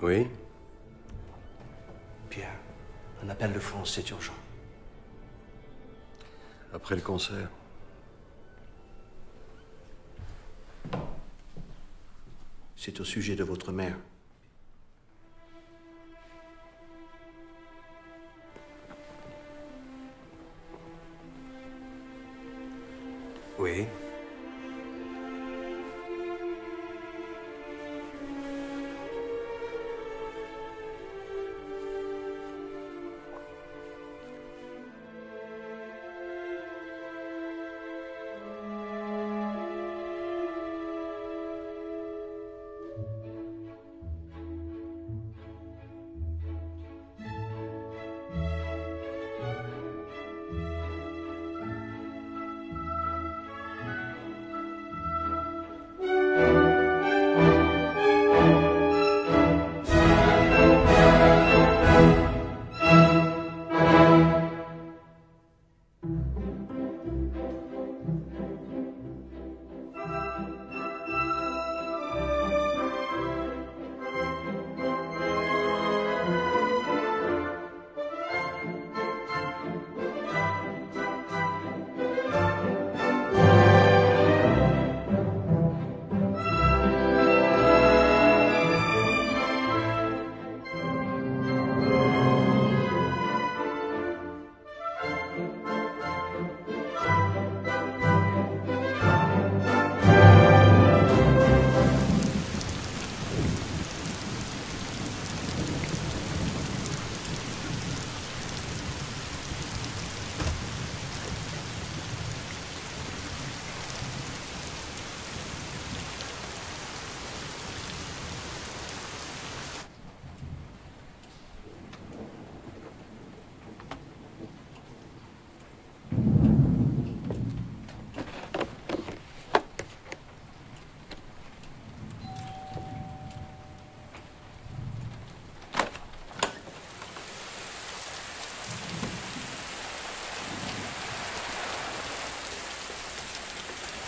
Oui? Pierre, un appel de France, c'est urgent. Après le concert. C'est au sujet de votre mère. Oui?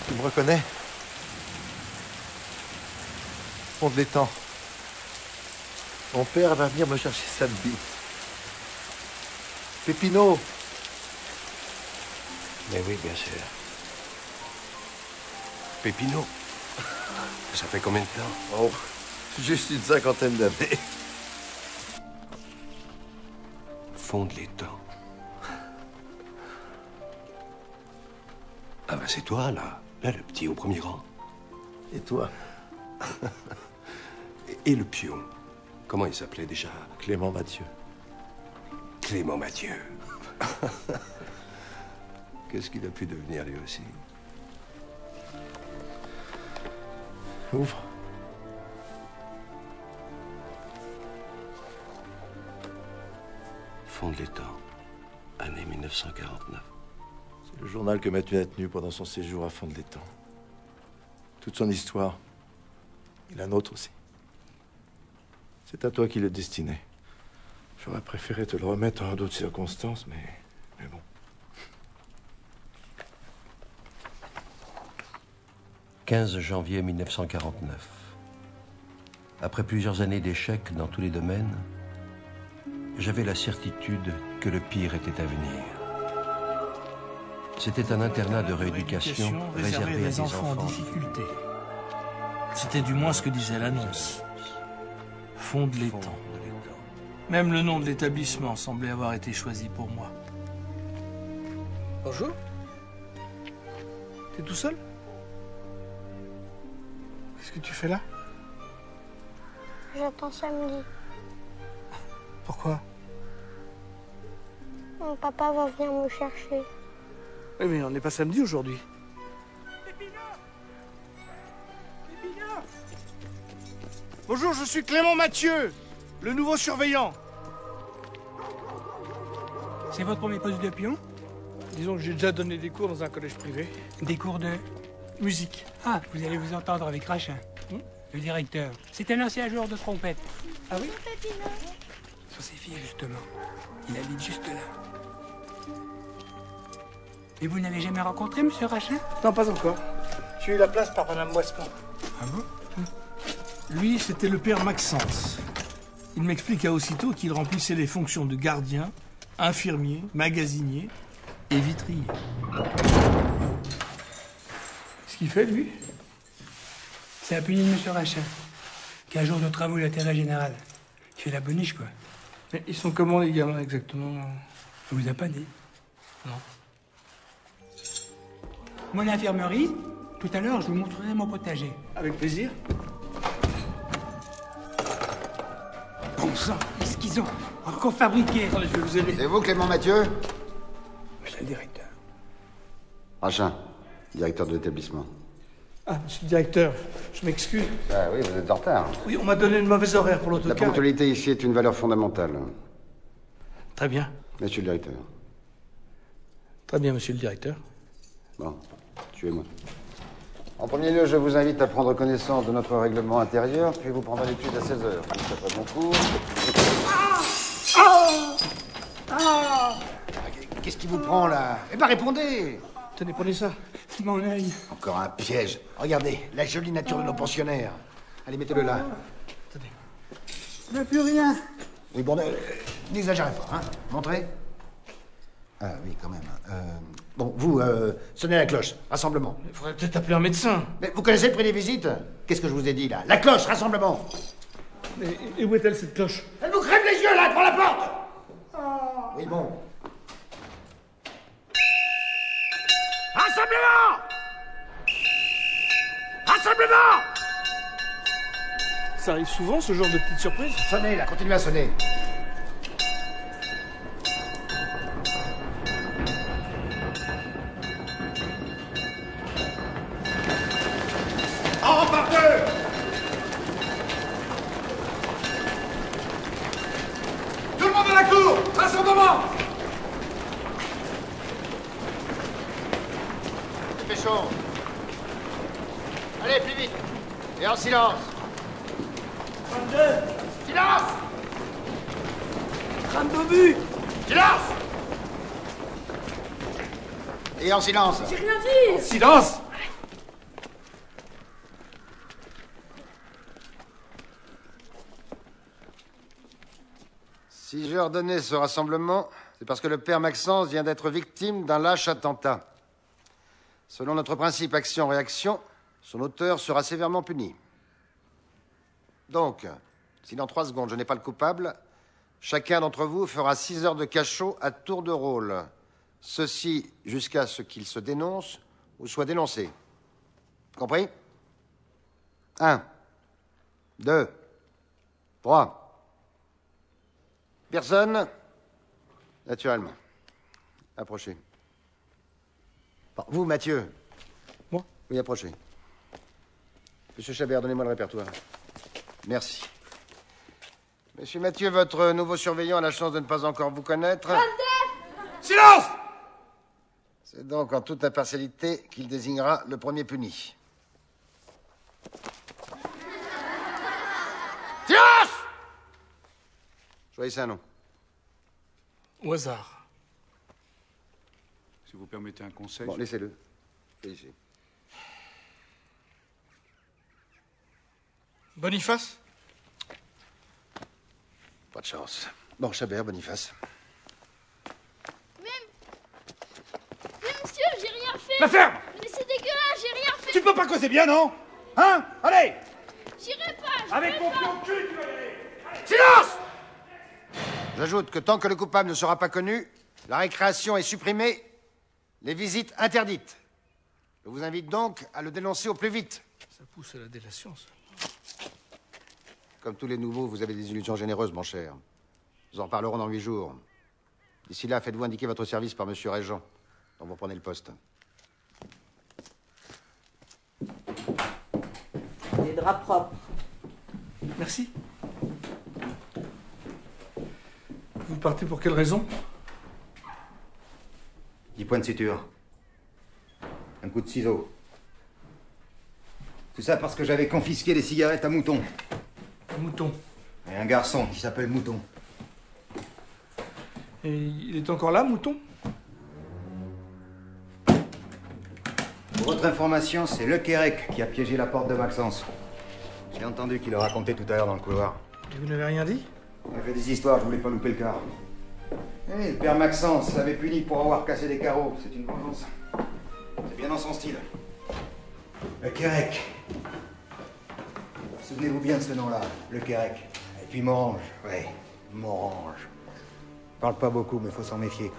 Tu me reconnais? Fond de l'étang. Mon père va venir me chercher samedi. Pépino! Mais oui, bien sûr. Pépino. Ça fait combien de temps? Oh, juste une cinquantaine d'années. Fond de l'étang. Ah ben c'est toi, là. Là, le petit au premier rang. Et toi? Et le pion. Comment il s'appelait déjà? Clément Mathieu. Clément Mathieu. Qu'est-ce qu'il a pu devenir, lui aussi? Ouvre. Fond de l'étang. Année 1949. C'est le journal que Mathieu a tenu pendant son séjour à Fond de l'étang. Toute son histoire. Et la nôtre aussi. C'est à toi qu'il est destiné. J'aurais préféré te le remettre en d'autres circonstances, mais bon. 15 janvier 1949. Après plusieurs années d'échecs dans tous les domaines, j'avais la certitude que le pire était à venir. C'était un internat de rééducation réservé à des enfants en difficulté. C'était du moins ce que disait l'annonce. Fond de l'étang. Même le nom de l'établissement semblait avoir été choisi pour moi. Bonjour. T'es tout seul? Qu'est-ce que tu fais là? J'attends samedi. Pourquoi? Mon papa va venir me chercher. Oui, mais on n'est pas samedi aujourd'hui. Bonjour, je suis Clément Mathieu, le nouveau surveillant. C'est votre premier poste de pion? Disons que j'ai déjà donné des cours dans un collège privé. Des cours de Musique. Ah, vous allez vous entendre avec Rachin, le directeur. C'est un ancien joueur de trompette. Ah oui? Sur ses filles, justement. Il habite juste là. Et vous n'avez jamais rencontré M. Rachin? Non, pas encore. J'ai eu la place par Madame Moissemont. Ah bon? Lui, c'était le père Maxence. Il m'expliqua aussitôt qu'il remplissait les fonctions de gardien, infirmier, magasinier et vitrier. Qu'est-ce qu'il fait, lui? C'est un puni de M. Rachin, qui a un jour de travaux d'intérêt général. Il fait la boniche, quoi. Mais ils sont comment, les gamins, exactement? On vous a pas dit. Non. Mon infirmerie, tout à l'heure, je vous montrerai mon potager. Avec plaisir. Bon sang, qu'est-ce qu'ils ont encore fabriqué? Attendez, je vais vous aider. C'est vous, Clément Mathieu? Monsieur le directeur. Rachin, directeur de l'établissement. Ah, monsieur le directeur, je m'excuse. Ah oui, vous êtes en retard. Oui, on m'a donné une mauvaise horaire pour La l'autocar. ponctualité ici est une valeur fondamentale. Très bien. Monsieur le directeur. Très bien, monsieur le directeur. Bon, suivez-moi. En premier lieu, je vous invite à prendre connaissance de notre règlement intérieur, puis vous prendrez l'étude à 16h. Juste après mon cours. Qu'est-ce qui vous prend, là? Eh ben, répondez! Tenez, prenez ça. Mon œil. Encore un piège. Regardez, la jolie nature de nos pensionnaires. Allez, mettez-le là. Attendez. Il n'y a plus rien. Oui, bon, n'exagérez pas, hein. Montrez. Ah oui, quand même. Bon, vous, sonnez la cloche. Rassemblement. Il faudrait peut-être appeler un médecin. Mais vous connaissez le prix des visites? Qu'est-ce que je vous ai dit, là? La cloche, rassemblement. Et où est-elle, cette cloche? Elle vous crève les yeux, là, devant la porte. Oui, bon. Rassemblement! Rassemblement! Ça arrive souvent, ce genre de petite surprise? Sonnez, là, continuez à sonner. En par deux! Tout le monde à la cour! Rassemblement! Dépêchons. Allez, plus vite. Et en silence. 32. Silence! 32 buts. Silence! Et en silence. J'ai rien dit. Silence! Si j'ai ordonné ce rassemblement, c'est parce que le père Maxence vient d'être victime d'un lâche attentat. Selon notre principe action-réaction, son auteur sera sévèrement puni. Donc, si dans 3 secondes je n'ai pas le coupable, chacun d'entre vous fera 6 heures de cachot à tour de rôle. Ceci jusqu'à ce qu'il se dénonce ou soit dénoncé. Compris? 1, 2, 3. Personne? Naturellement. Approchez. Bon, vous, Mathieu. Moi? Oui, approchez. Monsieur Chabert, donnez-moi le répertoire. Merci. Monsieur Mathieu, votre nouveau surveillant a la chance de ne pas encore vous connaître. Silence! C'est donc en toute impartialité qu'il désignera le premier puni. Silence! Choisissez un nom. Au hasard. Si vous permettez un conseil. Bon, laissez-le. Choisissez. Boniface? Pas de chance. Bon, Chabert, Boniface. Mais monsieur, j'ai rien fait. La ferme! Mais c'est dégueulasse, j'ai rien fait. Tu peux pas causer bien, non? Hein? Allez! J'irai pas, Avec j'irai mon pas. pied au cul, tu vas y aller! Silence! J'ajoute que tant que le coupable ne sera pas connu, la récréation est supprimée, les visites interdites. Je vous invite donc à le dénoncer au plus vite. Ça pousse à la délation, ça. Comme tous les nouveaux, vous avez des illusions généreuses, mon cher. Nous en parlerons dans 8 jours. D'ici là, faites-vous indiquer votre service par Monsieur Régent, dont vous prenez le poste. Des draps propres. Merci. Vous partez pour quelle raison? 10 points de suture. Un coup de ciseau. Tout ça parce que j'avais confisqué des cigarettes à Mouton. Un mouton. Et un garçon qui s'appelle Mouton. Et il est encore là, Mouton? Pour votre information, c'est Le Quérec qui a piégé la porte de Maxence. J'ai entendu qu'il le racontait tout à l'heure dans le couloir. Et vous n'avez rien dit? On a fait des histoires, je voulais pas louper le quart. Eh, le père Maxence l'avait puni pour avoir cassé des carreaux. C'est une vengeance. C'est bien dans son style. Le Quérec. Souvenez-vous bien de ce nom-là, le Quérec. Et puis Morange, ouais, Morange. Parle pas beaucoup, mais faut s'en méfier.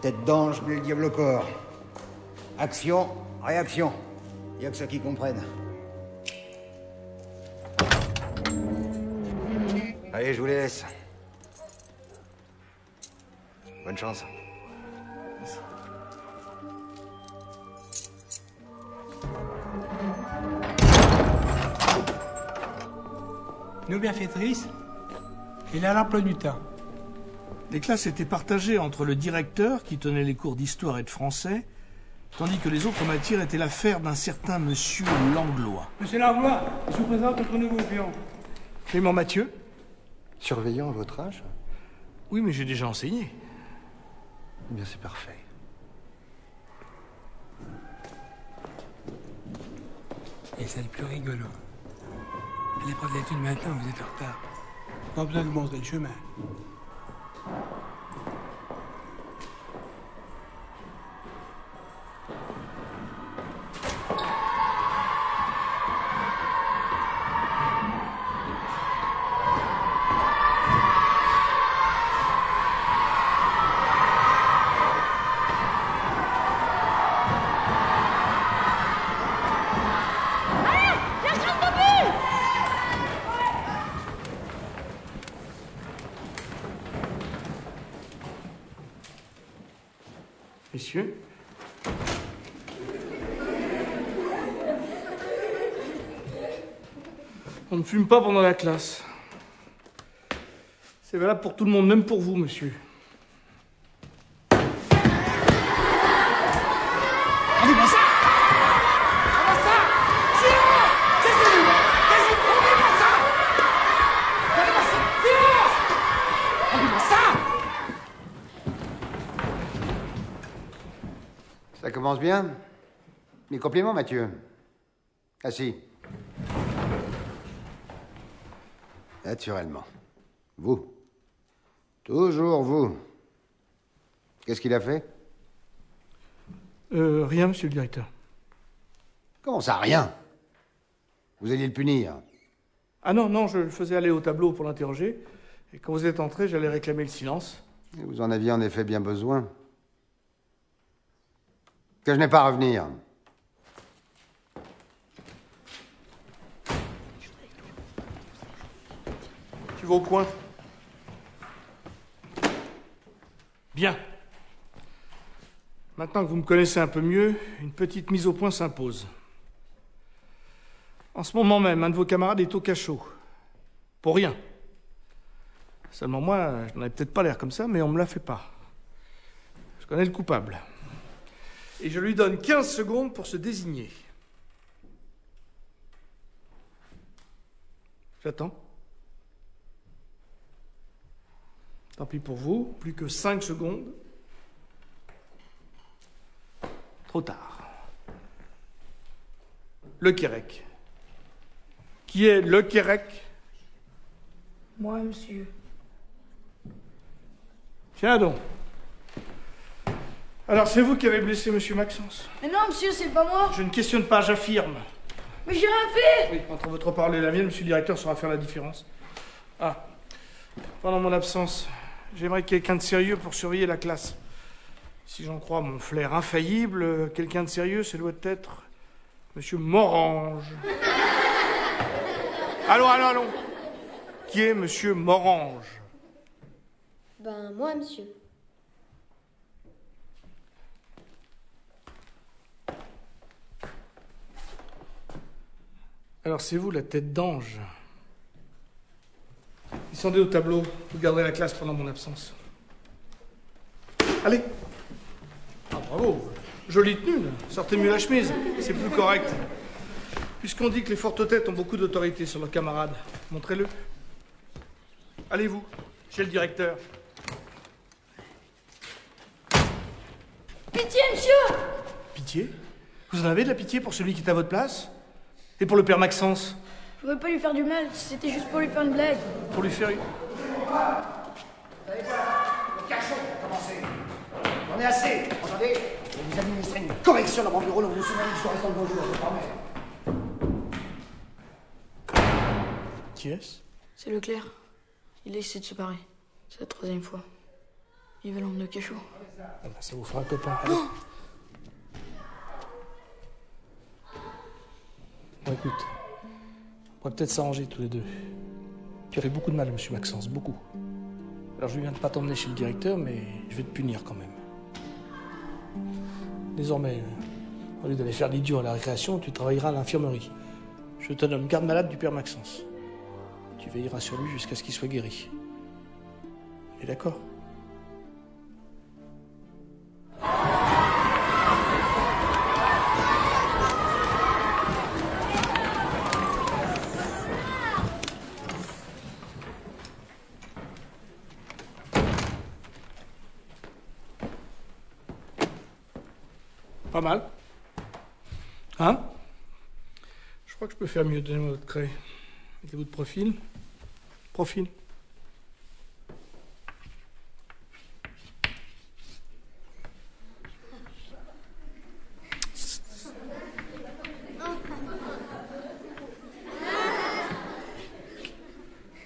Tête d'ange, mais le diable au corps. Action, réaction. Y a que ça qui comprennent. Allez, je vous laisse. Bonne chance. Nos bienfaitrices, il a l'emploi du temps. Les classes étaient partagées entre le directeur, qui tenait les cours d'histoire et de français, tandis que les autres matières étaient l'affaire d'un certain monsieur Langlois. Monsieur Langlois, je vous présente notre nouveau pion. Clément Mathieu? Surveillant à votre âge? Oui, mais j'ai déjà enseigné. Eh bien, c'est parfait. Et c'est le plus rigolo. Allez prendre l'étude maintenant, vous êtes en retard. Pas besoin de vous montrer le chemin. Messieurs. On ne fume pas pendant la classe. C'est valable pour tout le monde, même pour vous, monsieur. Ça commence bien. Mes compliments, Mathieu. Assis. Naturellement. Vous. Toujours vous. Qu'est-ce qu'il a fait? Rien, monsieur le directeur. Comment ça, rien? Vous alliez le punir. Ah non, je le faisais aller au tableau pour l'interroger. Et quand vous êtes entré, j'allais réclamer le silence. Et vous en aviez en effet bien besoin. Que je n'ai pas à revenir. Tu vas au coin. Bien. Maintenant que vous me connaissez un peu mieux, une petite mise au point s'impose. En ce moment même, un de vos camarades est au cachot. Pour rien. Seulement moi, je n'en avais peut-être pas l'air comme ça, mais on me la fait pas. Je connais le coupable. Et je lui donne 15 secondes pour se désigner. J'attends. Tant pis pour vous, plus que 5 secondes. Trop tard. Le Quérec. Qui est le Quérec? Moi, monsieur. Tiens donc. Alors, c'est vous qui avez blessé monsieur Maxence? Mais non, monsieur, c'est pas moi. Je ne questionne pas, j'affirme. Mais j'ai rien fait. Oui, entre votre parole et la mienne, monsieur le directeur saura faire la différence. Ah, pendant mon absence, j'aimerais quelqu'un de sérieux pour surveiller la classe. Si j'en crois mon flair infaillible, quelqu'un de sérieux, ça doit être monsieur Morange. Allons. Qui est monsieur Morange? Ben, moi, monsieur. Alors c'est vous la tête d'ange. Descendez au tableau, vous garderez la classe pendant mon absence. Allez. Ah bravo, jolie tenue, là. Sortez mieux la chemise, c'est plus correct. Puisqu'on dit que les fortes têtes ont beaucoup d'autorité sur leurs camarades, montrez-le. Allez-vous, chez le directeur. Pitié, monsieur. Pitié? Vous en avez de la pitié pour celui qui est à votre place? Et pour le père Maxence? Je voulais pas lui faire du mal, c'était juste pour lui faire une blague. Pour lui faire Vous savez quoi? Le cachot a commencé. J'en ai assez, entendez? Je vais vous administrer une correction dans mon bureau, donc vous vous souvenez du soir restant de bonjour, je vous promets. Qui est-ce? C'est Leclerc. Il essaie de se barrer. C'est la 3e fois. Il veut l'emmener au cachot. Ah bah, ça vous fera un copain. Allez. Bon, écoute, on pourrait peut-être s'arranger tous les deux. Tu as fait beaucoup de mal à monsieur Maxence, beaucoup. Alors je lui viens de pas t'emmener chez le directeur, mais je vais te punir quand même. Désormais, au lieu d'aller faire l'idiot à la récréation, tu travailleras à l'infirmerie. Je te nomme garde-malade du père Maxence. Tu veilleras sur lui jusqu'à ce qu'il soit guéri. Et d'accord? Pas mal. Hein? Je crois que je peux faire mieux. Donnez-moi votre craie. Mettez-vous de profil. Profil.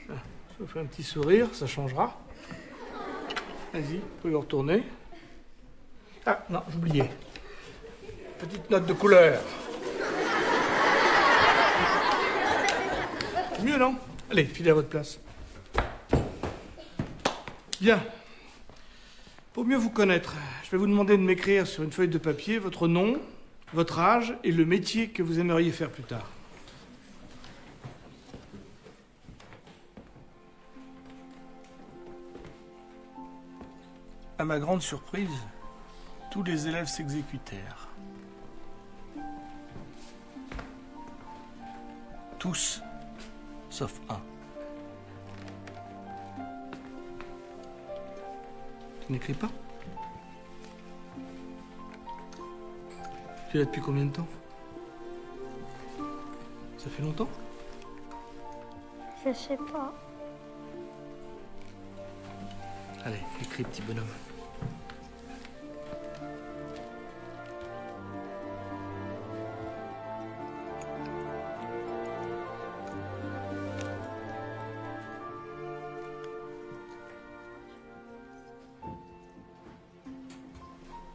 Ça vous fait un petit sourire, ça changera. Vas-y, vous pouvez vous retourner. Ah, non, j'oubliais. Petite note de couleur. Mieux, non? Allez, filez à votre place. Bien. Pour mieux vous connaître, je vais vous demander de m'écrire sur une feuille de papier votre nom, votre âge et le métier que vous aimeriez faire plus tard. À ma grande surprise, tous les élèves s'exécutèrent. Tous, sauf un. Tu n'écris pas? Tu es là depuis combien de temps? Ça fait longtemps? Je sais pas. Allez, écris, petit bonhomme.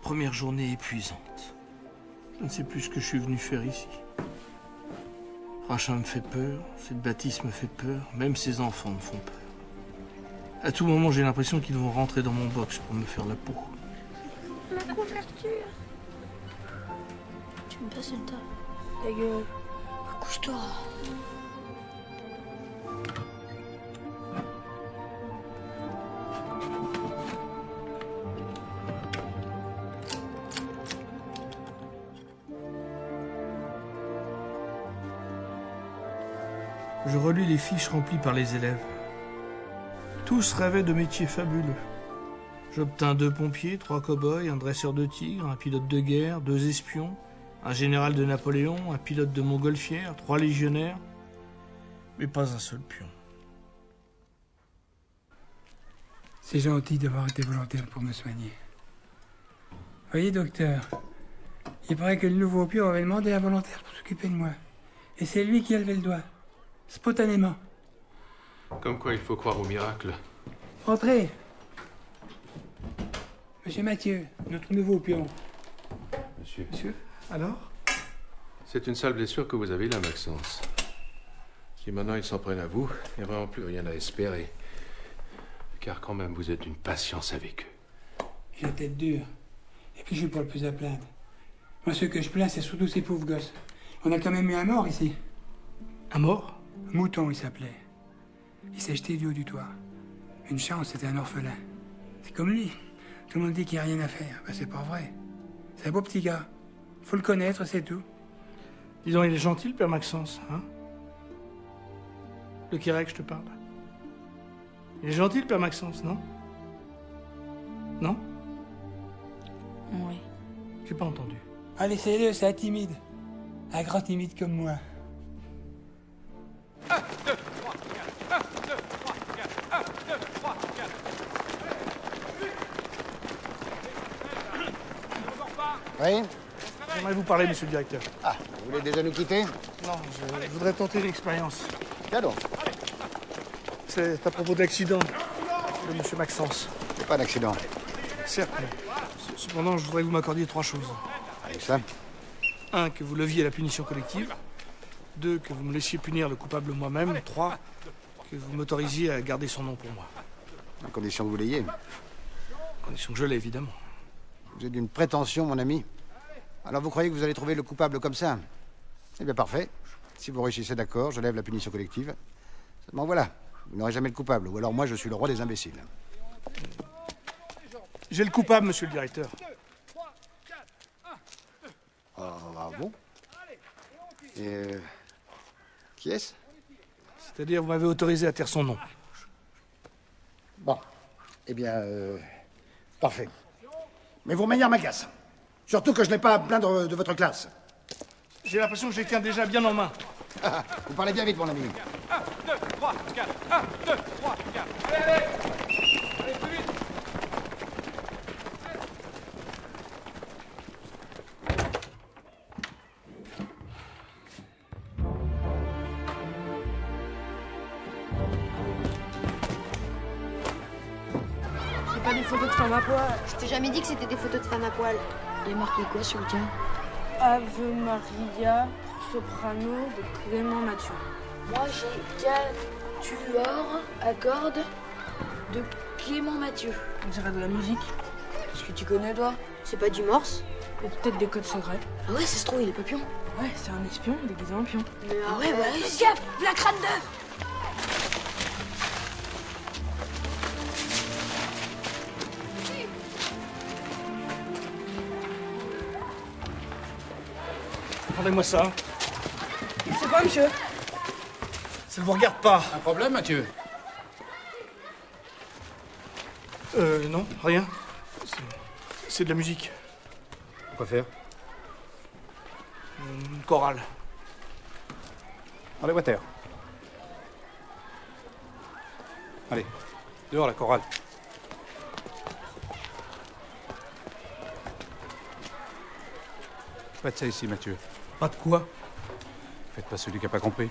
Première journée épuisante. Je ne sais plus ce que je suis venu faire ici. Rachin me fait peur, cette bâtisse me fait peur, même ses enfants me font peur. À tout moment, j'ai l'impression qu'ils vont rentrer dans mon box pour me faire la peau. Ma couverture. Tu me passes le tas. Ta gueule. Accouche-toi. Je relis les fiches remplies par les élèves. Tous rêvaient de métiers fabuleux. J'obtins 2 pompiers, 3 cow-boys, un dresseur de tigres, un pilote de guerre, 2 espions, un général de Napoléon, un pilote de montgolfière, 3 légionnaires, mais pas un seul pion. C'est gentil d'avoir été volontaire pour me soigner. Voyez, docteur, il paraît que le nouveau pion avait demandé un volontaire pour s'occuper de moi. Et c'est lui qui a levé le doigt, spontanément. Comme quoi il faut croire au miracle. Entrez. Monsieur Mathieu, notre nouveau pion. Monsieur. Monsieur, alors? C'est une sale blessure que vous avez là, Maxence. Si maintenant ils s'en prennent à vous, il n'y a vraiment plus rien à espérer. Car quand même, vous êtes d'une patience avec eux. J'ai la tête dure. Et puis je suis pas le plus à plaindre. Moi, ce que je plains, c'est surtout ces pauvres gosses. On a quand même eu un mort ici. Un mort? Mouton, il s'appelait. Il s'est jeté du haut du toit. Une chance, c'était un orphelin. C'est comme lui. Tout le monde dit qu'il n'y a rien à faire. Ben, c'est pas vrai. C'est un beau petit gars. Faut le connaître, c'est tout. Dis donc, il est gentil, le père Maxence, hein? Le Quérec, je te parle. Il est gentil, le père Maxence, non? Non? Oui. J'ai pas entendu. Ah, laissez-le, c'est un timide. Un grand timide comme moi. 1, 2, 3, 4. 1, 2, 3, 4. 1, 2, 3, Oui? J'aimerais vous parler, monsieur le directeur. Ah, vous voulez déjà nous quitter? Non, je voudrais tenter une expérience. Cadeau. C'est à propos de l'accident de monsieur Maxence. C'est pas d'accident. Certes, mais cependant, je voudrais que vous m'accordiez 3 choses. Avec ça? 1, que vous leviez la punition collective. 2, que vous me laissiez punir le coupable moi-même. 3, que vous m'autorisiez à garder son nom pour moi. À condition que vous l'ayez. À condition que je l'ai, évidemment. Vous êtes d'une prétention, mon ami. Alors vous croyez que vous allez trouver le coupable comme ça? Eh bien, parfait. Si vous réussissez, d'accord, je lève la punition collective. Seulement voilà, vous n'aurez jamais le coupable. Ou alors moi, je suis le roi des imbéciles. J'ai le coupable, monsieur le directeur. Ah bon? Et qui est-ce? C'est-à-dire, vous m'avez autorisé à taire son nom. Bon. Eh bien, parfait. Mais vos manières m'agacent. Surtout que je n'ai pas à plaindre de votre classe. J'ai l'impression que je les tiens déjà bien en main. Vous parlez bien vite, mon ami. 1, 2, 3, 4. 1, 2, 3, 4. Allez, allez, plus vite. C'est pas des photos de femmes à poil. Je t'ai jamais dit que c'était des photos de femmes à poil. Il y a marqué quoi sur le tien? Ave Maria, soprano de Clément Mathieu. Moi, j'ai quatuor à cordes de Clément Mathieu. On dirait de la musique. Est-ce que tu connais, toi? C'est pas du morse? Il y a peut-être des codes secrets. Ah ouais, ça se trouve, il est pas pion. Ouais, c'est un espion déguisé en pion. Ah ouais, bah oui. Monsieur, la crâne d'œuf! Rendez-moi ça. C'est quoi, monsieur? Ça ne vous regarde pas. Un problème, Mathieu? Non, rien. C'est de la musique. Quoi faire? Une chorale. Allez, Water. Allez, dehors la chorale. Pas de ça ici, Mathieu. Pas de quoi? Faites pas celui qui a pas compris.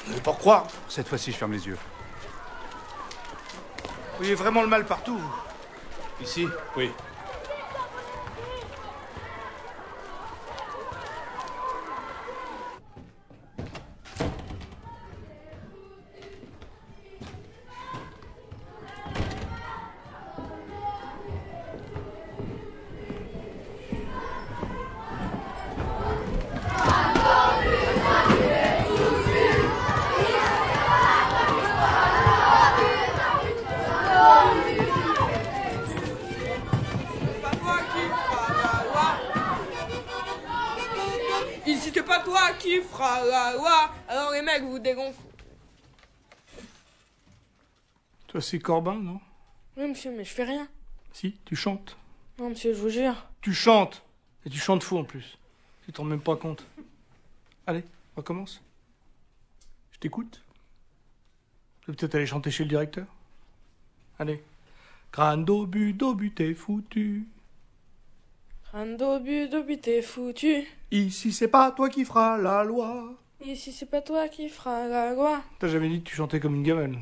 Vous n'allez pas croire. Cette fois-ci, je ferme les yeux. Vous voyez vraiment le mal partout, vous. Ici? Oui. Ici, c'est pas toi qui fera la loi. Alors, les mecs, vous dégonflez. Toi, c'est Corbin, non? Oui, monsieur, mais je fais rien. Si, tu chantes. Non, monsieur, je vous jure. Tu chantes. Et tu chantes fou, en plus. Tu t'en rends même pas compte. Allez, on recommence. Je t'écoute. Tu veux peut-être aller chanter chez le directeur? Allez. Crâne d'obus, t'es foutu. Crâne d'obus, t'es foutu. Ici, c'est pas toi qui feras la loi. Ici, c'est pas toi qui fera la loi. T'as jamais dit que tu chantais comme une gamelle.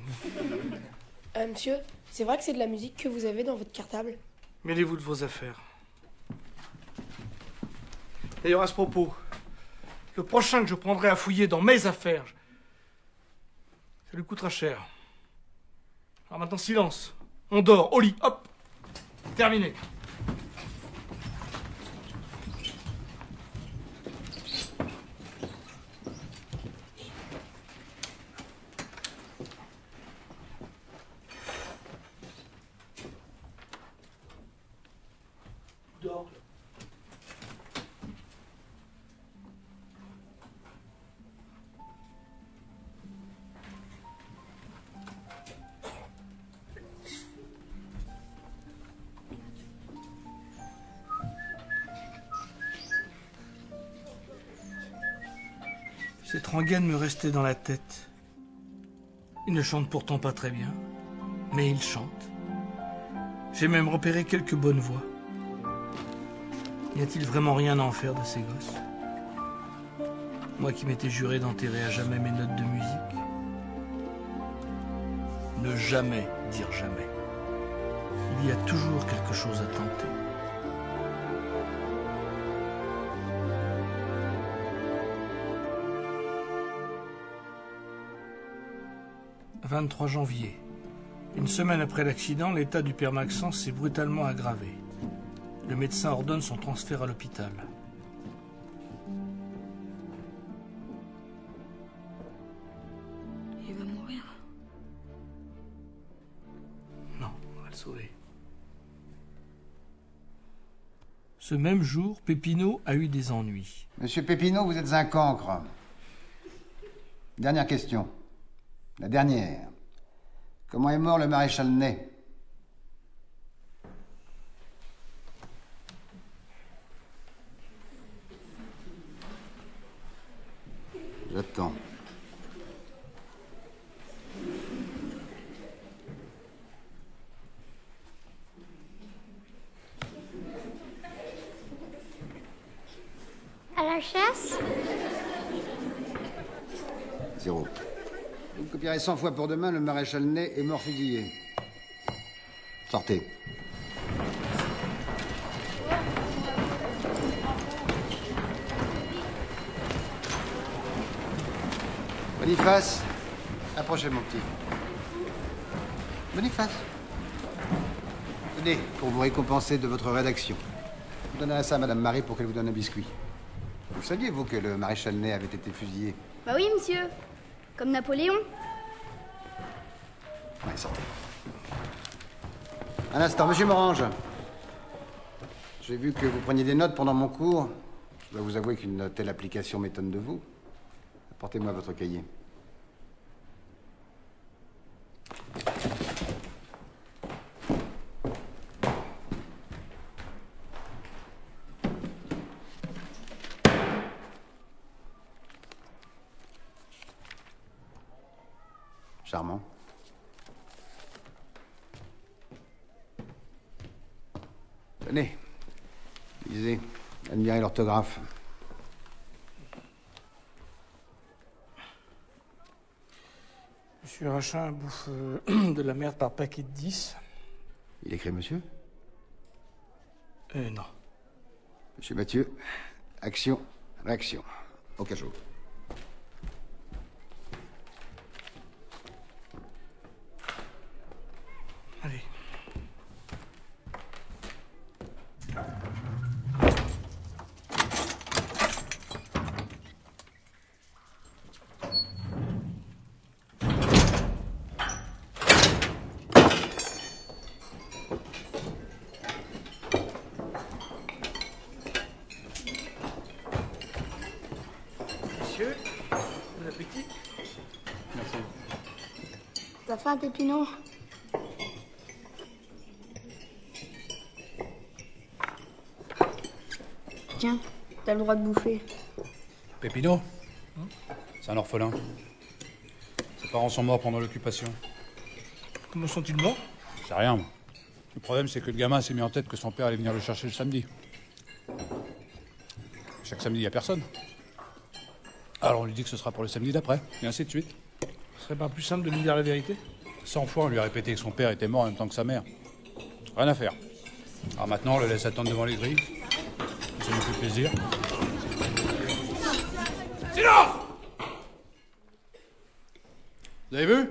Monsieur, c'est vrai que c'est de la musique que vous avez dans votre cartable? Mêlez-vous de vos affaires. D'ailleurs, à ce propos, le prochain que je prendrai à fouiller dans mes affaires, ça lui coûtera cher. Alors maintenant, silence. On dort, au lit, hop. Terminé. Dors. Cette rengaine me restait dans la tête. Il ne chante pourtant pas très bien, mais il chante. J'ai même repéré quelques bonnes voix. Y a-t-il vraiment rien à en faire de ces gosses? Moi qui m'étais juré d'enterrer à jamais mes notes de musique. Ne jamais dire jamais. Il y a toujours quelque chose à tenter. « 23 janvier. Une semaine après l'accident, l'état du père Maxence s'est brutalement aggravé. Le médecin ordonne son transfert à l'hôpital. Il va mourir. Non, on va le sauver. Ce même jour, Pépineau a eu des ennuis. Monsieur Pépineau, vous êtes un cancre. Dernière question. La dernière. Comment est mort le maréchal Ney? J'attends. À la chasse? 0. Vous me copierez 100 fois pour demain, le maréchal Ney est mort fusillé. Sortez. Boniface, approchez mon petit. Boniface. Tenez, pour vous récompenser de votre rédaction. Vous donnerez ça à Madame Marie pour qu'elle vous donne un biscuit. Vous saviez, vous, que le maréchal Ney avait été fusillé? Bah oui, monsieur. Comme Napoléon. Ouais, sortez. Un instant, monsieur Morange. J'ai vu que vous preniez des notes pendant mon cours. Je dois vous avouer qu'une telle application m'étonne de vous. Apportez-moi votre cahier. Charmant. Tenez, lisez, admirez l'orthographe. Monsieur Rachin bouffe de la merde par paquet de 10. Il écrit monsieur? Non. Monsieur Mathieu, action, réaction. Au cachot. Allez. Monsieur, bon appétit. Merci. T'as faim, Pépineau? Tiens, t'as le droit de bouffer. Pépineau, c'est un orphelin. Ses parents sont morts pendant l'occupation. Comment sont-ils morts? Je sais rien, moi. Le problème, c'est que le gamin s'est mis en tête que son père allait venir le chercher le samedi. Chaque samedi, il n'y a personne. Alors on lui dit que ce sera pour le samedi d'après, et ainsi de suite. Ce serait pas plus simple de lui dire la vérité? 100 fois, on lui a répété que son père était mort en même temps que sa mère. Rien à faire. Alors maintenant, on le laisse attendre devant les grilles. Ça nous fait plaisir. Silence! Vous avez vu?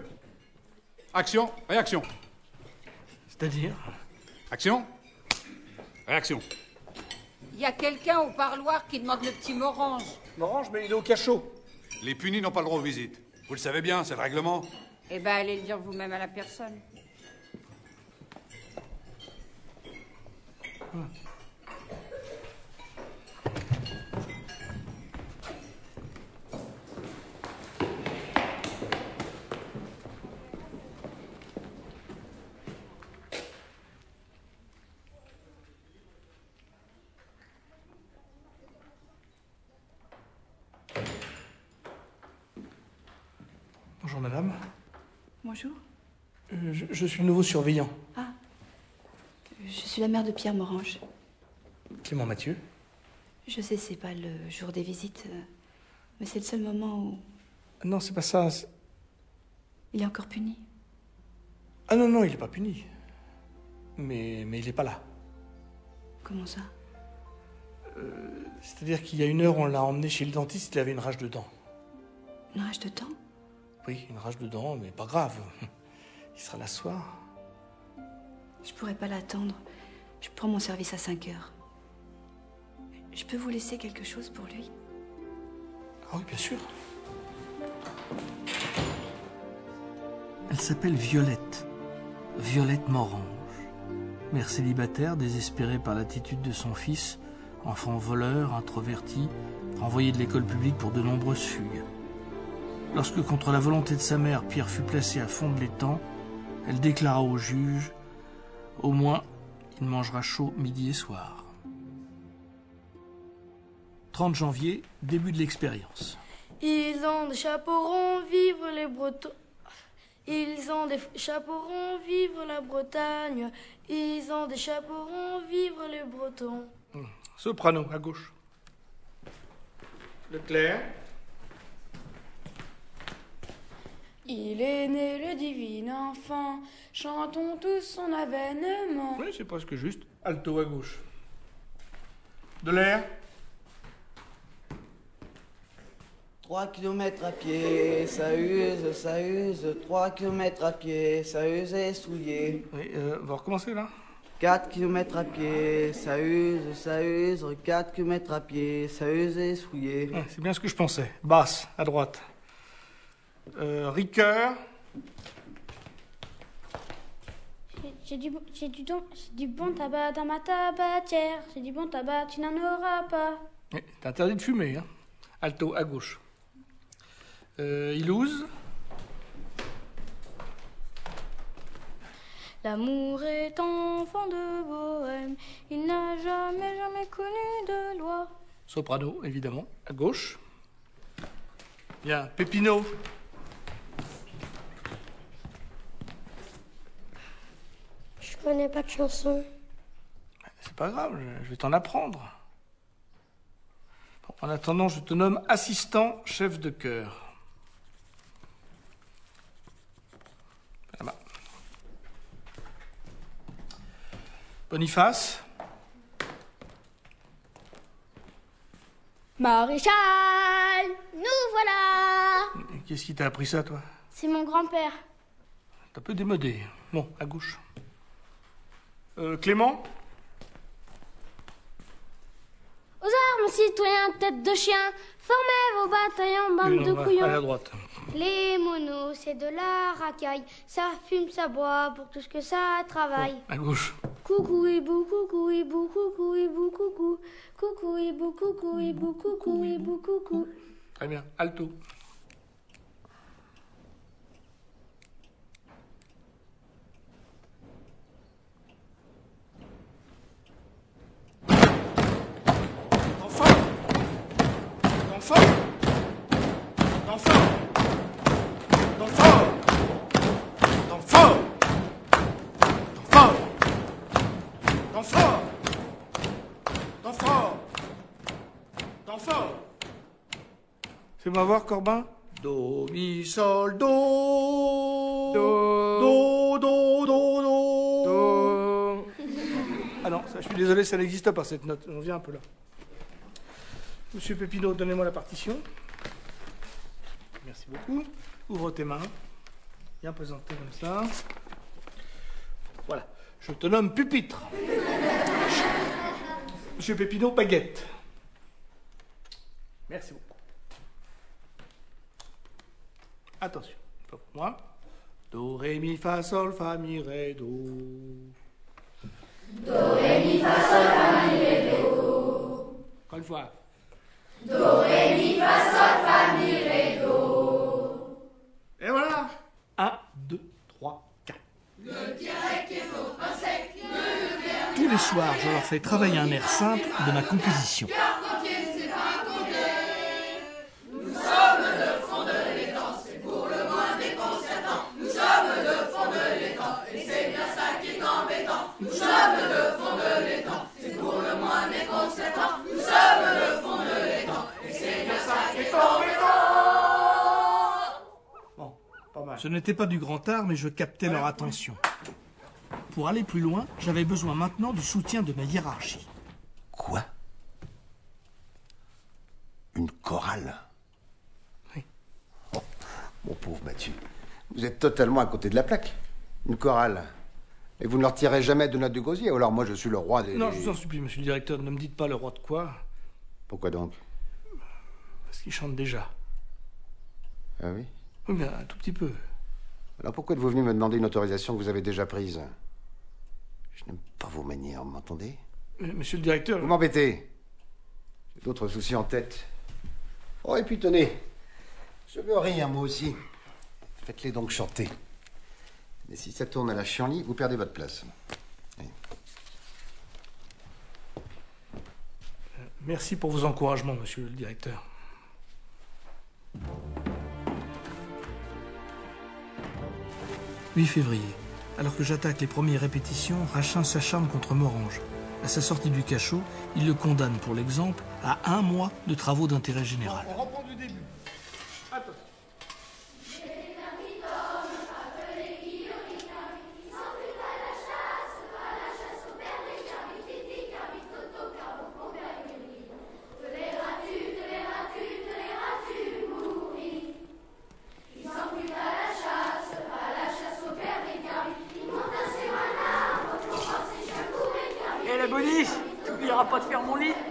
Action, réaction. C'est-à-dire? Action, réaction. Il y a quelqu'un au parloir qui demande le petit Morange. Morange, mais il est au cachot. Les punis n'ont pas le droit aux visites. Vous le savez bien, c'est le règlement. Eh ben, allez le dire vous-même à la personne. Bonjour, madame. Bonjour. Je suis le nouveau surveillant. Ah. Je suis la mère de Pierre Morange. Clément Mathieu. Je sais, c'est pas le jour des visites, mais c'est le seul moment où... Non, c'est pas ça. Il est encore puni. Ah non, non, il est pas puni. Mais il est pas là. Comment ça? C'est-à-dire qu'il y a 1 heure, on l'a emmené chez le dentiste, il avait une rage de dents. Une rage de dents? Oui, une rage de dents, mais pas grave. Il sera là ce soir. Je pourrais pas l'attendre. Je prends mon service à 5 heures. Je peux vous laisser quelque chose pour lui? Ah oui, bien sûr. Elle s'appelle Violette. Violette Morange. Mère célibataire, désespérée par l'attitude de son fils, enfant voleur, introverti, renvoyé de l'école publique pour de nombreuses fugues. Lorsque, contre la volonté de sa mère, Pierre fut placé à fond de l'étang, elle déclara au juge « Au moins, il mangera chaud midi et soir ». 30 janvier, début de l'expérience. Ils ont des chapeaux ronds, vive les Bretons. Ils ont des chapeaux ronds, vive la Bretagne. Ils ont des chapeaux ronds, vive les Bretons. Soprano, à gauche. Leclerc. Il est né le divin enfant, chantons tous son avènement. Oui, c'est presque juste. Alto, à gauche. De l'air. 3 kilomètres à pied, ça use, 3 kilomètres à pied, ça use et souillé. Oui, on va recommencer là. 4 kilomètres à pied, ça use, 4 kilomètres à pied, ça use et souillé. C'est bien ce que je pensais. Basse, à droite. Ricoeur. J'ai du bon tabac dans ma tabatière. J'ai du bon tabac, tu n'en auras pas. Oui, t'es interdit de fumer, hein. Alto, à gauche. Ilouz. L'amour est enfant de bohème, il n'a jamais connu de loi. Soprano, évidemment, à gauche. Bien, Pépino. Je connais pas de chanson. C'est pas grave, je vais t'en apprendre. Bon, en attendant, je te nomme assistant chef de chœur. Là-bas. Boniface. Maréchal, nous voilà. Qu'est-ce qui t'a appris ça, toi? C'est mon grand-père. T'es un peu démodé. Bon, à gauche. Clément. Aux armes, citoyens, tête de chien, formez vos bataillons, bande de couillons. Allez à droite. Les monos, c'est de la racaille, ça fume, ça boit, pour tout ce que ça travaille. Bon, à gauche. Coucou hibou, coucou hibou, coucou hibou, coucou. Coucou hibou, coucou hibou, coucou hibou, coucou. Très bien, alto. Fais-moi voir, Corbin. Do, mi, sol, do. Do, do, do, do. Do. Ah non, ça, je suis désolé, ça n'existe pas, cette note. On vient un peu là. Monsieur Pépino, donnez-moi la partition. Merci beaucoup. Ouvre tes mains. Bien présenté comme ça. Voilà. Je te nomme pupitre. Monsieur Pépino, baguette. Merci beaucoup. Attention, pour moi. Do, ré, mi, fa, sol, fa, mi, ré, do. Do, ré, mi, fa, sol, fa, mi, ré, do. Encore une fois. Do, ré, mi, fa, sol, fa, mi, ré, do. Et voilà. 1, 2, 3, 4. Le Guérec est notre insecte. Tous les soirs, je leur fais travailler un air simple de ma composition. Nous sommes de fond de l'étang, c'est pour le moins déconcertant. Nous sommes de fond de l'étang, et c'est bien ça qui est embêtant. Nous sommes de fond de l'étang, c'est pour le moins déconcertant. Nous sommes de Ce n'était pas du grand art, mais je captais leur attention. Pour aller plus loin, j'avais besoin maintenant du soutien de ma hiérarchie. Quoi? Une chorale? Oui. Oh, mon pauvre Mathieu, vous êtes totalement à côté de la plaque. Une chorale. Et vous ne leur tirez jamais de notes du gosier. Alors moi, je suis le roi des... Non, je vous en supplie, monsieur le directeur, ne me dites pas le roi de quoi. Pourquoi donc? Parce qu'il chante déjà. Ah oui? Oui, mais un tout petit peu. Alors pourquoi êtes-vous venu me demander une autorisation que vous avez déjà prise? Je n'aime pas vos manières, vous m'entendez? Monsieur le directeur... Vous m'embêtez. J'ai d'autres soucis en tête. Oh, et puis tenez, je veux rire, moi aussi. Faites-les donc chanter. Mais si ça tourne à la chienlit, vous perdez votre place. Oui. Merci pour vos encouragements, monsieur le directeur. « 8 février. Alors que j'attaque les premières répétitions, Rachin s'acharne contre Morange. À sa sortie du cachot, il le condamne, pour l'exemple, à 1 mois de travaux d'intérêt général. On reprend du début. Attends. Eh la boniche, tu n'oublieras pas de faire mon lit. «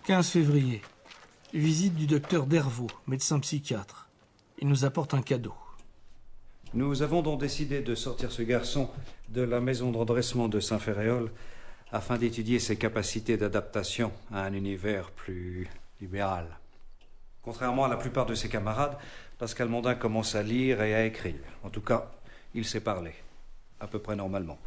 15 février. Visite du docteur Dervaux, médecin psychiatre. Il nous apporte un cadeau. Nous avons donc décidé de sortir ce garçon de la maison de redressement de Saint-Ferréol afin d'étudier ses capacités d'adaptation à un univers plus libéral. Contrairement à la plupart de ses camarades, Pascal Mondin commence à lire et à écrire. En tout cas, il sait parler, à peu près normalement.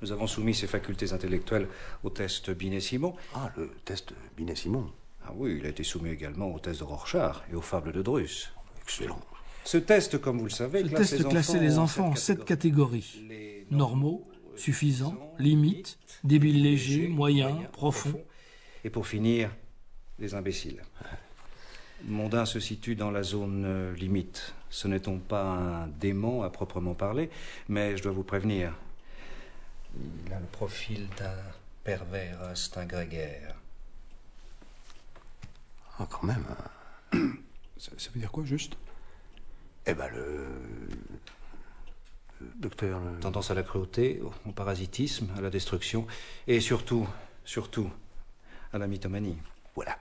Nous avons soumis ses facultés intellectuelles au test Binet-Simon. Ah, le test Binet-Simon. Ah oui, il a été soumis également au test de Rorschach et aux fables de Druss. Excellent. Ce test, comme vous le savez, classait les enfants en 7 catégories. Normaux, suffisants, limites, débiles légers, moyens, profonds. Et pour finir, les imbéciles. Mondin se situe dans la zone limite. Ce n'est donc pas un démon à proprement parler, mais je dois vous prévenir. Il a le profil d'un pervers instinct grégaire. Ah, quand même. Ça veut dire quoi, juste? Eh ben, le docteur... Tendance à la cruauté, au parasitisme, à la destruction, et surtout, à la mythomanie. Voilà.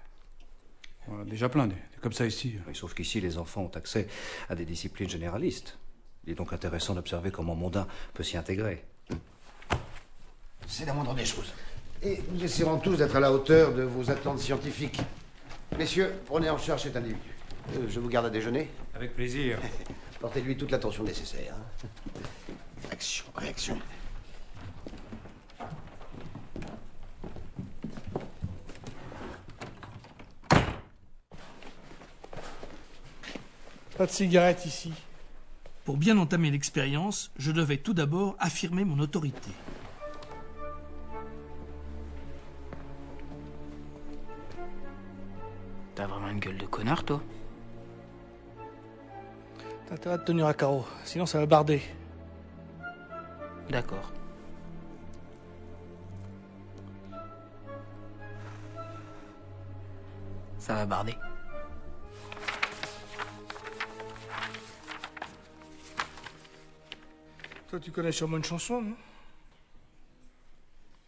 On a déjà plein, comme ça ici. Oui, sauf qu'ici, les enfants ont accès à des disciplines généralistes. Il est donc intéressant d'observer comment Mondin peut s'y intégrer. C'est la moindre des choses. Et nous essaierons tous d'être à la hauteur de vos attentes scientifiques. Messieurs, prenez en charge cet individu. Je vous garde à déjeuner. Avec plaisir. Portez-lui toute l'attention nécessaire. Action, réaction. Pas de cigarette ici. Pour bien entamer l'expérience, je devais tout d'abord affirmer mon autorité. T'as vraiment une gueule de connard, toi? T'as intérêt à te tenir à carreau, sinon ça va barder. D'accord. Ça va barder. Toi, tu connais sûrement une chanson, non?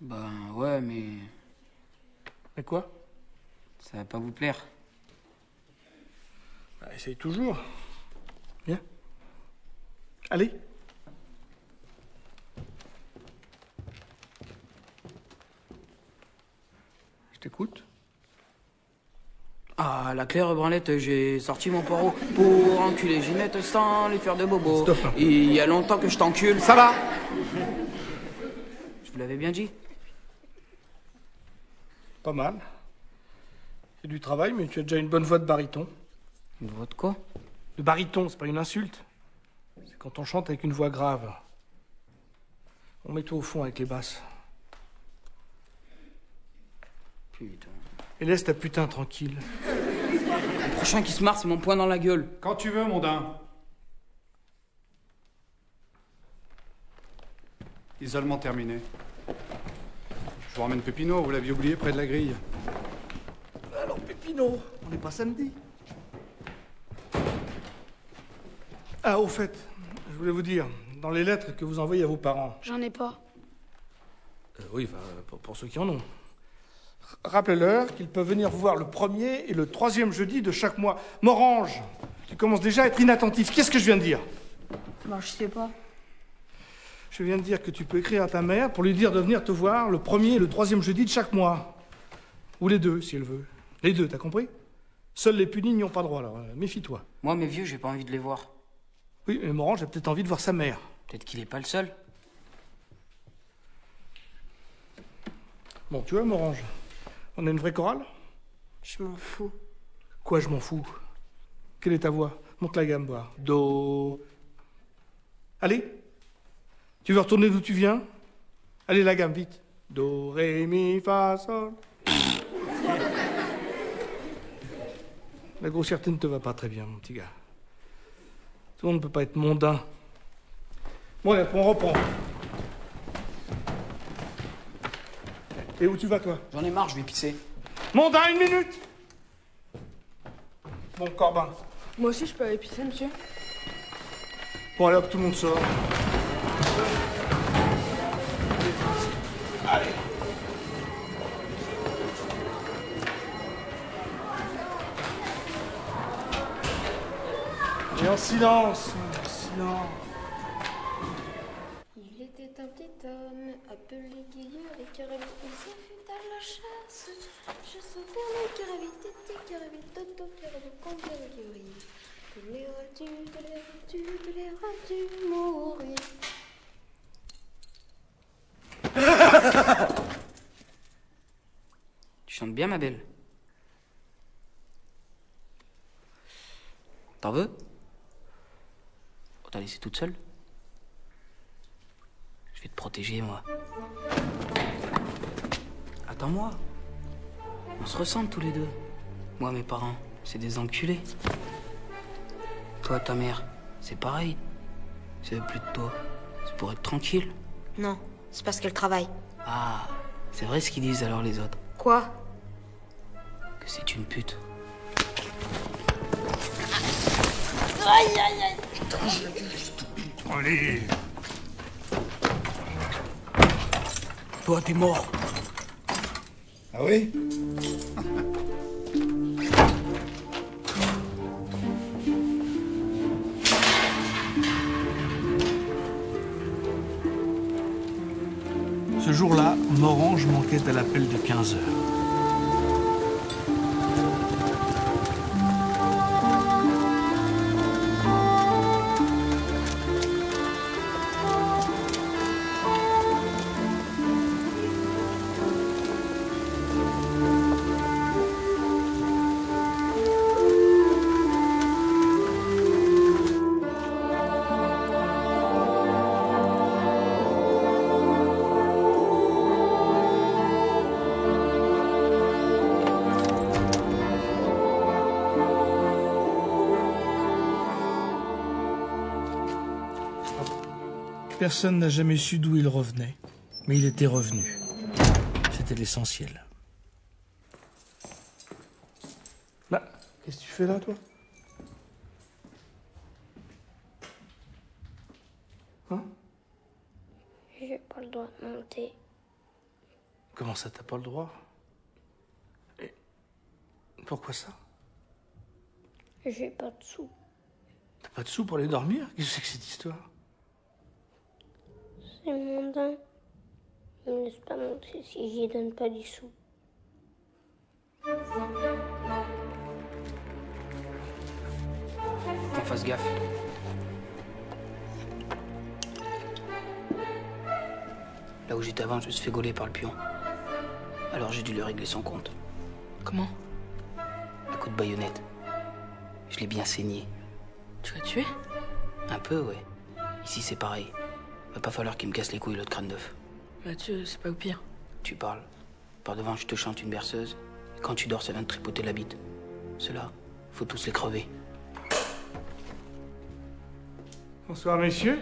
Ben ouais, mais... Mais quoi? Ça va pas vous plaire. Bah, essaye toujours. Viens. Allez. Je t'écoute. Ah, la claire branlette, j'ai sorti mon poireau pour enculer Ginette sans lui faire de bobo. Stop. Et il y a longtemps que je t'encule. Ça va? Je vous l'avais bien dit. Pas mal. C'est du travail, mais tu as déjà une bonne voix de baryton. Une voix de quoi? Le baryton, c'est pas une insulte. C'est quand on chante avec une voix grave. On met toi au fond avec les basses. Putain. Et laisse ta putain tranquille. Le prochain qui se marre, c'est mon poing dans la gueule. Quand tu veux, mondain. Isolement terminé. Je vous ramène Pépino, vous l'aviez oublié près de la grille. Alors, Pépino, on n'est pas samedi. Ah, au fait, je voulais vous dire, dans les lettres que vous envoyez à vos parents... J'en ai pas. Oui, enfin, pour ceux qui en ont. Rappelez-leur qu'ils peuvent venir vous voir le 1er et le 3e jeudi de chaque mois. Morange, tu commences déjà à être inattentif. Qu'est-ce que je viens de dire? Bah, je sais pas. Je viens de dire que tu peux écrire à ta mère pour lui dire de venir te voir le 1er et le 3e jeudi de chaque mois. Ou les deux, si elle veut. Les deux, t'as compris? Seuls les punis n'y ont pas droit, alors méfie-toi. Moi, mes vieux, j'ai pas envie de les voir. Oui, mais Morange a peut-être envie de voir sa mère. Peut-être qu'il est pas le seul. Bon, tu vois, Morange, on a une vraie chorale? Je m'en fous. Quoi, je m'en fous? Quelle est ta voix? Monte la gamme, voir. Do. Allez. Tu veux retourner d'où tu viens? Allez, la gamme, vite. Do, ré, mi, fa, sol. La grossièreté ne te va pas très bien, mon petit gars. Tout le monde ne peut pas être mondain. Bon, allez, on reprend. Et où tu vas, toi? J'en ai marre, je vais pisser. Mondain, 1 minute! Bon, Corbin. Moi aussi, je peux aller pisser, monsieur? Bon, allez, hop, tout le monde sort. Allez. Et en silence, silence. Il était un petit homme appelé Guillaume et Caravite. Il s'est fait à la chasse. Chasse au terme, Caravite, tété, Caravite, toto, Caravite, conguerri. Tous les ras-tu mourir. Tu chantes bien, ma belle. T'en veux? On t'a laissé toute seule? Je vais te protéger, moi. Attends-moi. On se ressemble tous les deux. Moi, mes parents, c'est des enculés. Toi, ta mère, c'est pareil. Si elle veut plus de toi, c'est pour être tranquille. Non, c'est parce qu'elle travaille. Ah, c'est vrai ce qu'ils disent alors les autres. Quoi? Que c'est une pute. Aïe, aïe, aïe. Allez. Toi, t'es mort. Ah oui? Ce jour-là, Morange manquait à l'appel de 15 heures. Personne n'a jamais su d'où il revenait, mais il était revenu. C'était l'essentiel. Bah, qu'est-ce que tu fais là, toi? Hein? J'ai pas le droit de monter. Comment ça, t'as pas le droit? Et pourquoi ça? J'ai pas de sous. T'as pas de sous pour aller dormir? Qu'est-ce que c'est que cette histoire? C'est mondain. Il me laisse pas monter si j'y donne pas du sous. fasse gaffe. Là où j'étais avant, je me suis fait gauler par le pion. Alors j'ai dû lui régler son compte. Comment? À coup de baïonnette. Je l'ai bien saigné. Tu l'as tué? Un peu, ouais. Ici, c'est pareil. Va pas falloir qu'il me casse les couilles, l'autre crâne d'œuf. Mathieu, c'est pas au pire. Tu parles. Par devant, je te chante une berceuse. Et quand tu dors, ça vient de tripoter la bite. Ceux-là, faut tous les crever. Bonsoir, messieurs.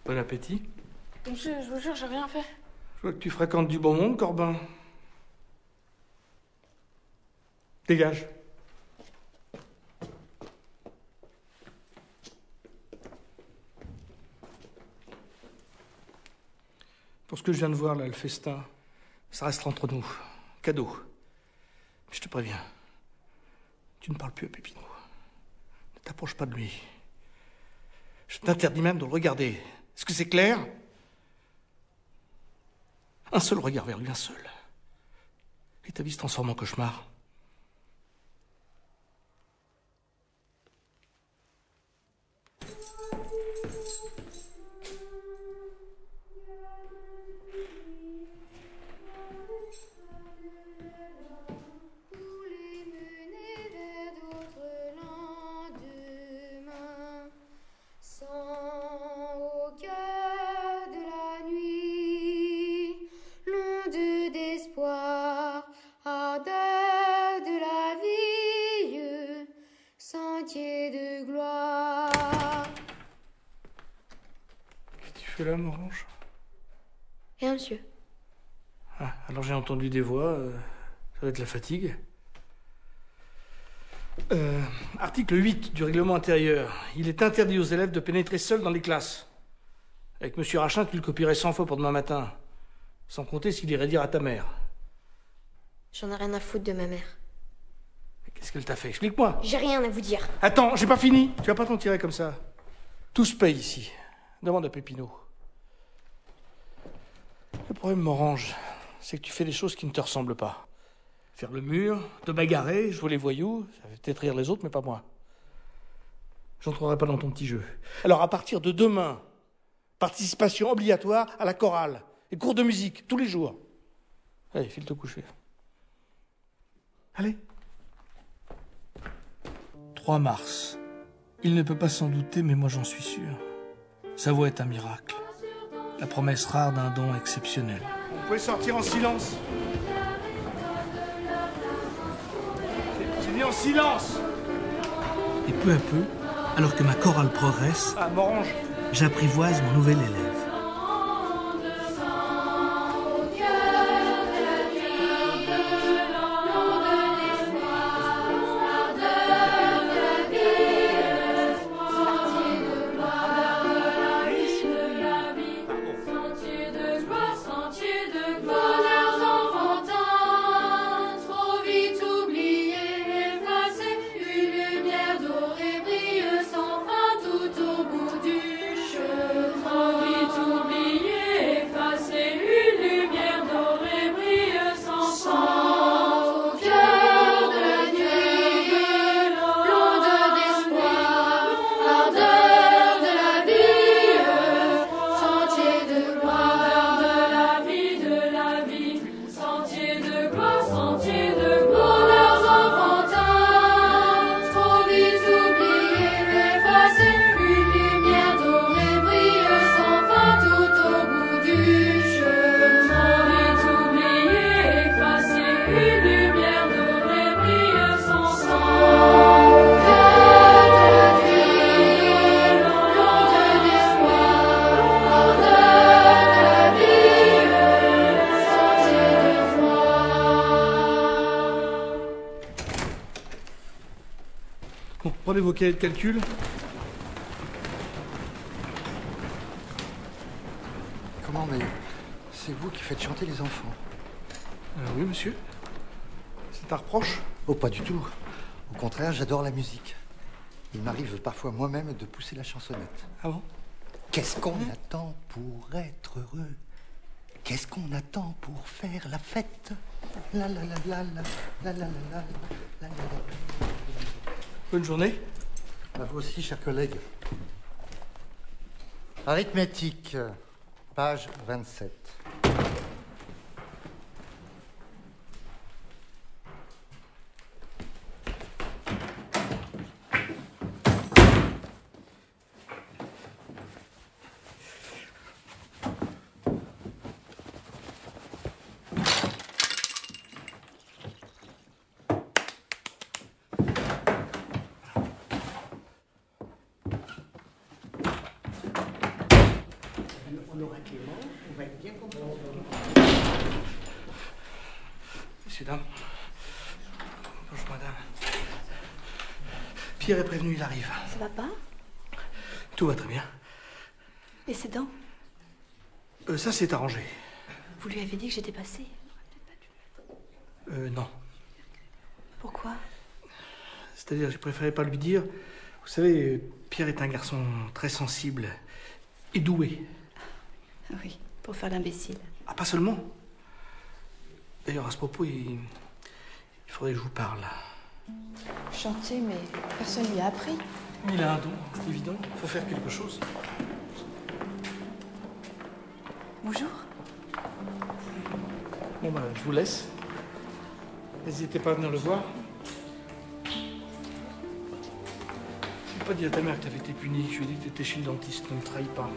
Bon appétit. Monsieur, je vous jure, j'ai rien fait. Je vois que tu fréquentes du bon monde, Corbin. Dégage. Pour ce que je viens de voir, là, le festin, ça restera entre nous. Cadeau. Mais je te préviens, tu ne parles plus à Pépino. Ne t'approche pas de lui. Je t'interdis même de le regarder. Est-ce que c'est clair? Un seul regard vers lui, un seul. Et ta vie se transforme en cauchemar. Tu es là, Morange? Rien, monsieur. Ah, alors j'ai entendu des voix. Ça va être la fatigue. Article 8 du règlement intérieur. Il est interdit aux élèves de pénétrer seuls dans les classes. Avec monsieur Rachin, tu le copierais 100 fois pour demain matin. Sans compter s'il irait dire à ta mère. J'en ai rien à foutre de ma mère. Mais qu'est-ce qu'elle t'a fait? Explique-moi. J'ai rien à vous dire. Attends, j'ai pas fini. Tu vas pas t'en tirer comme ça. Tout se paye ici. Demande à Pépino. Le problème, Morange, c'est que tu fais des choses qui ne te ressemblent pas. Faire le mur, te bagarrer, jouer les voyous, ça fait peut-être rire les autres, mais pas moi. J'entrerai pas dans ton petit jeu. Alors, à partir de demain, participation obligatoire à la chorale et cours de musique, tous les jours. Allez, file te coucher. Allez. 3 mars. Il ne peut pas s'en douter, mais moi j'en suis sûr. Sa voix est un miracle. La promesse rare d'un don exceptionnel. Vous pouvez sortir en silence. J'ai dit en silence. Et peu à peu, alors que ma chorale progresse, Ah, Morange. j'apprivoise mon nouvel élève. Bon, prenez vos cahiers de calcul. Comment, mais c'est vous qui faites chanter les enfants? Oui, monsieur. C'est un reproche? Oh, pas du tout. Au contraire, j'adore la musique. Il m'arrive parfois moi-même de pousser la chansonnette. Ah bon? Qu'est-ce qu'on attend pour être heureux? Qu'est-ce qu'on attend pour faire la fête? La la la la la la la la la la la. Bonne journée. À vous aussi, chers collègues. Arithmétique, page 27. Messieurs, dames. Bonjour, madame. Pierre est prévenu, il arrive. Ça va pas? Tout va très bien. Et ses dents? Ça, c'est arrangé. Vous lui avez dit que j'étais passée? Non. Pourquoi? C'est-à-dire, j'ai préféré pas lui dire. Vous savez, Pierre est un garçon très sensible et doué. Oui, pour faire l'imbécile. Ah, pas seulement. D'ailleurs, à ce propos, il faudrait que je vous parle. Chanter, mais personne lui a appris. Il a un don, c'est évident. Il faut faire quelque chose. Bonjour. Bon, ben, je vous laisse. N'hésitez pas à venir le voir. Je n'ai pas dit à ta mère que tu avais été puni. Je lui ai dit que tu étais chez le dentiste. Ne me trahis pas.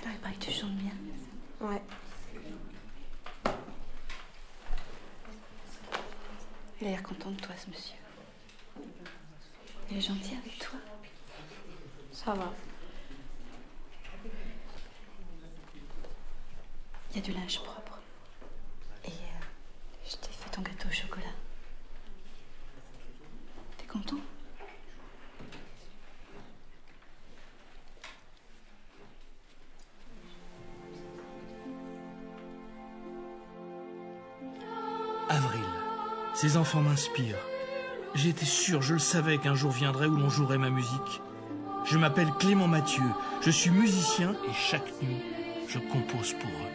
Alors, il paraît que tu chantes bien. Ouais. Il a l'air content de toi, ce monsieur. Il est gentil avec toi. Ça va. Il y a du linge propre. Et je t'ai fait ton gâteau au chocolat. T'es content? Avril. Ces enfants m'inspirent. J'ai été sûr, je le savais qu'un jour viendrait où l'on jouerait ma musique. Je m'appelle Clément Mathieu, je suis musicien et chaque nuit, je compose pour eux.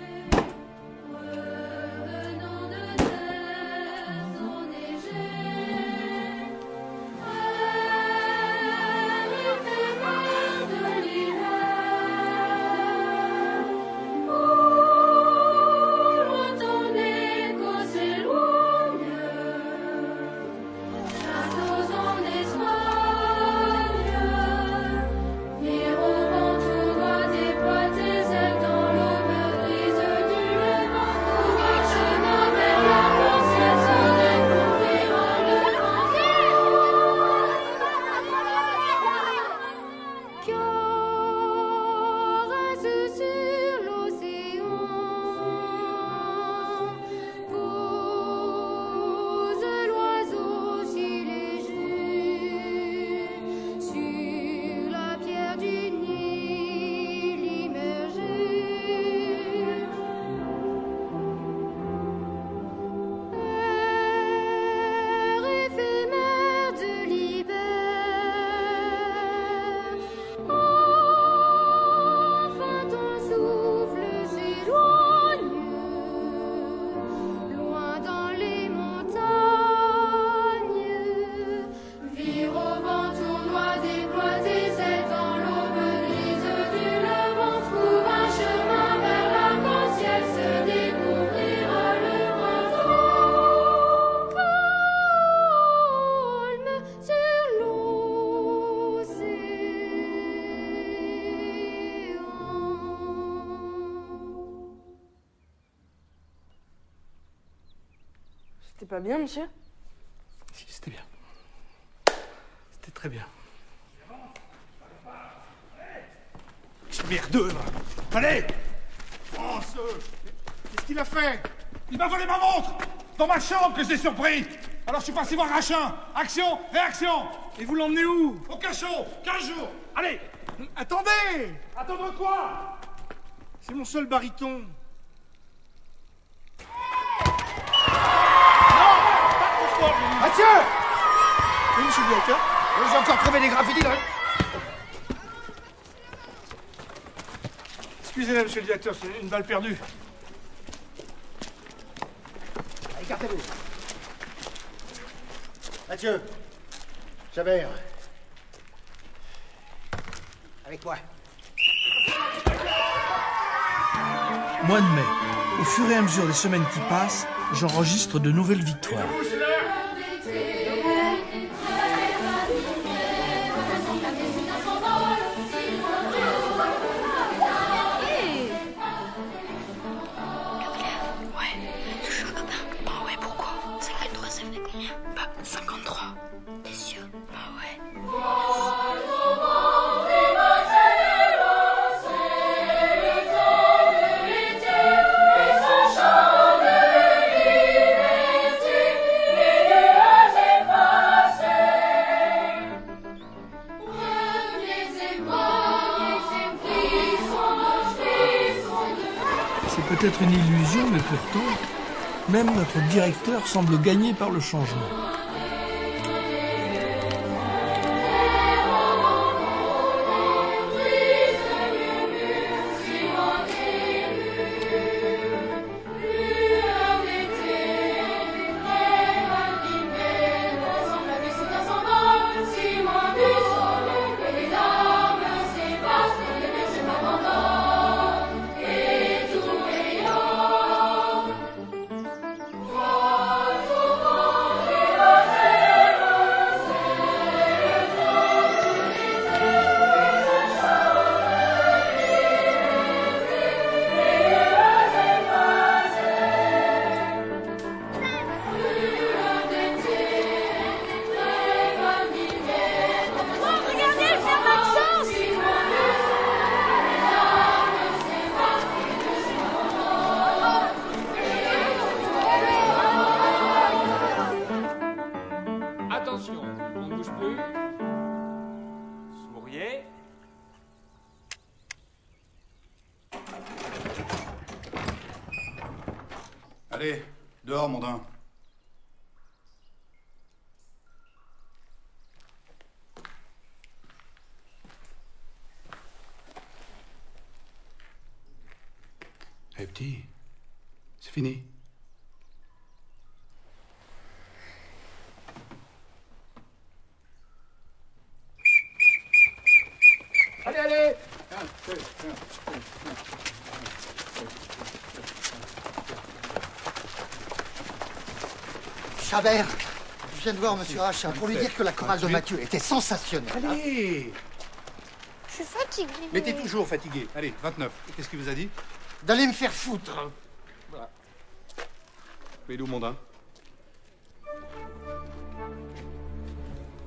C'était pas bien, monsieur? Si, c'était bien. C'était très bien. Merdeux, là. Allez, France. Qu'est-ce qu'il a fait? Il m'a volé ma montre. Dans ma chambre que je l'ai surpris. Alors je suis passé voir Rachin. Action, réaction. Et vous l'emmenez où? Au cachot, 15 jours. Allez. Attendez. Attendre quoi? C'est mon seul baryton. Mathieu! Oui, monsieur le directeur? J'ai encore trouvé des graffitis dans... Excusez-moi, monsieur le directeur, c'est une balle perdue. Écartez-vous. Mathieu. Chabert. Avec moi. Mois de mai. Au fur et à mesure des semaines qui passent, j'enregistre de nouvelles victoires. C'est peut-être une illusion, mais pourtant, même notre directeur semble gagné par le changement. Attention, on ne bouge plus. Souriez. Allez, dehors, mondain. Eh petit, c'est fini. Allez, allez. Chabert, je viens de voir Monsieur Rachin pour lui dire que la chorale de Mathieu était sensationnelle. Allez. Je suis fatiguée. Mais t'es toujours fatigué. Allez, 29. Qu'est-ce qu'il vous a dit? D'aller me faire foutre. Voilà. Mais il est où, mondain?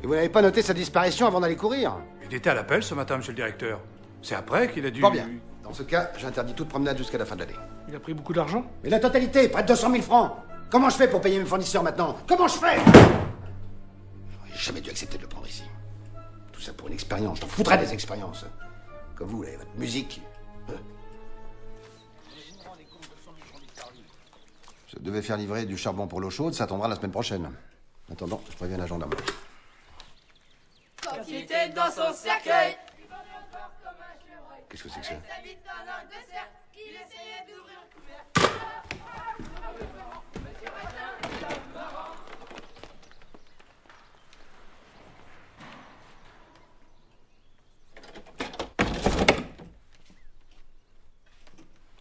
Et vous n'avez pas noté sa disparition avant d'aller courir? Il était à l'appel ce matin, monsieur le directeur. C'est après qu'il a dû... Fort bien. Dans ce cas, j'interdis toute promenade jusqu'à la fin de l'année. Il a pris beaucoup d'argent? Mais la totalité, près de 200 000 francs. Comment je fais pour payer mes fournisseurs maintenant? Comment je fais? J'aurais jamais dû accepter de le prendre ici. Tout ça pour une expérience. J'en foutrais des expériences. Comme vous, là, votre musique. Je devais faire livrer du charbon pour l'eau chaude, ça attendra la semaine prochaine. En attendant, je préviens la gendarmerie. Quand il était dans son cercueil. Qu'est-ce que c'est que ça? Il essayait d'ouvrir le couvert.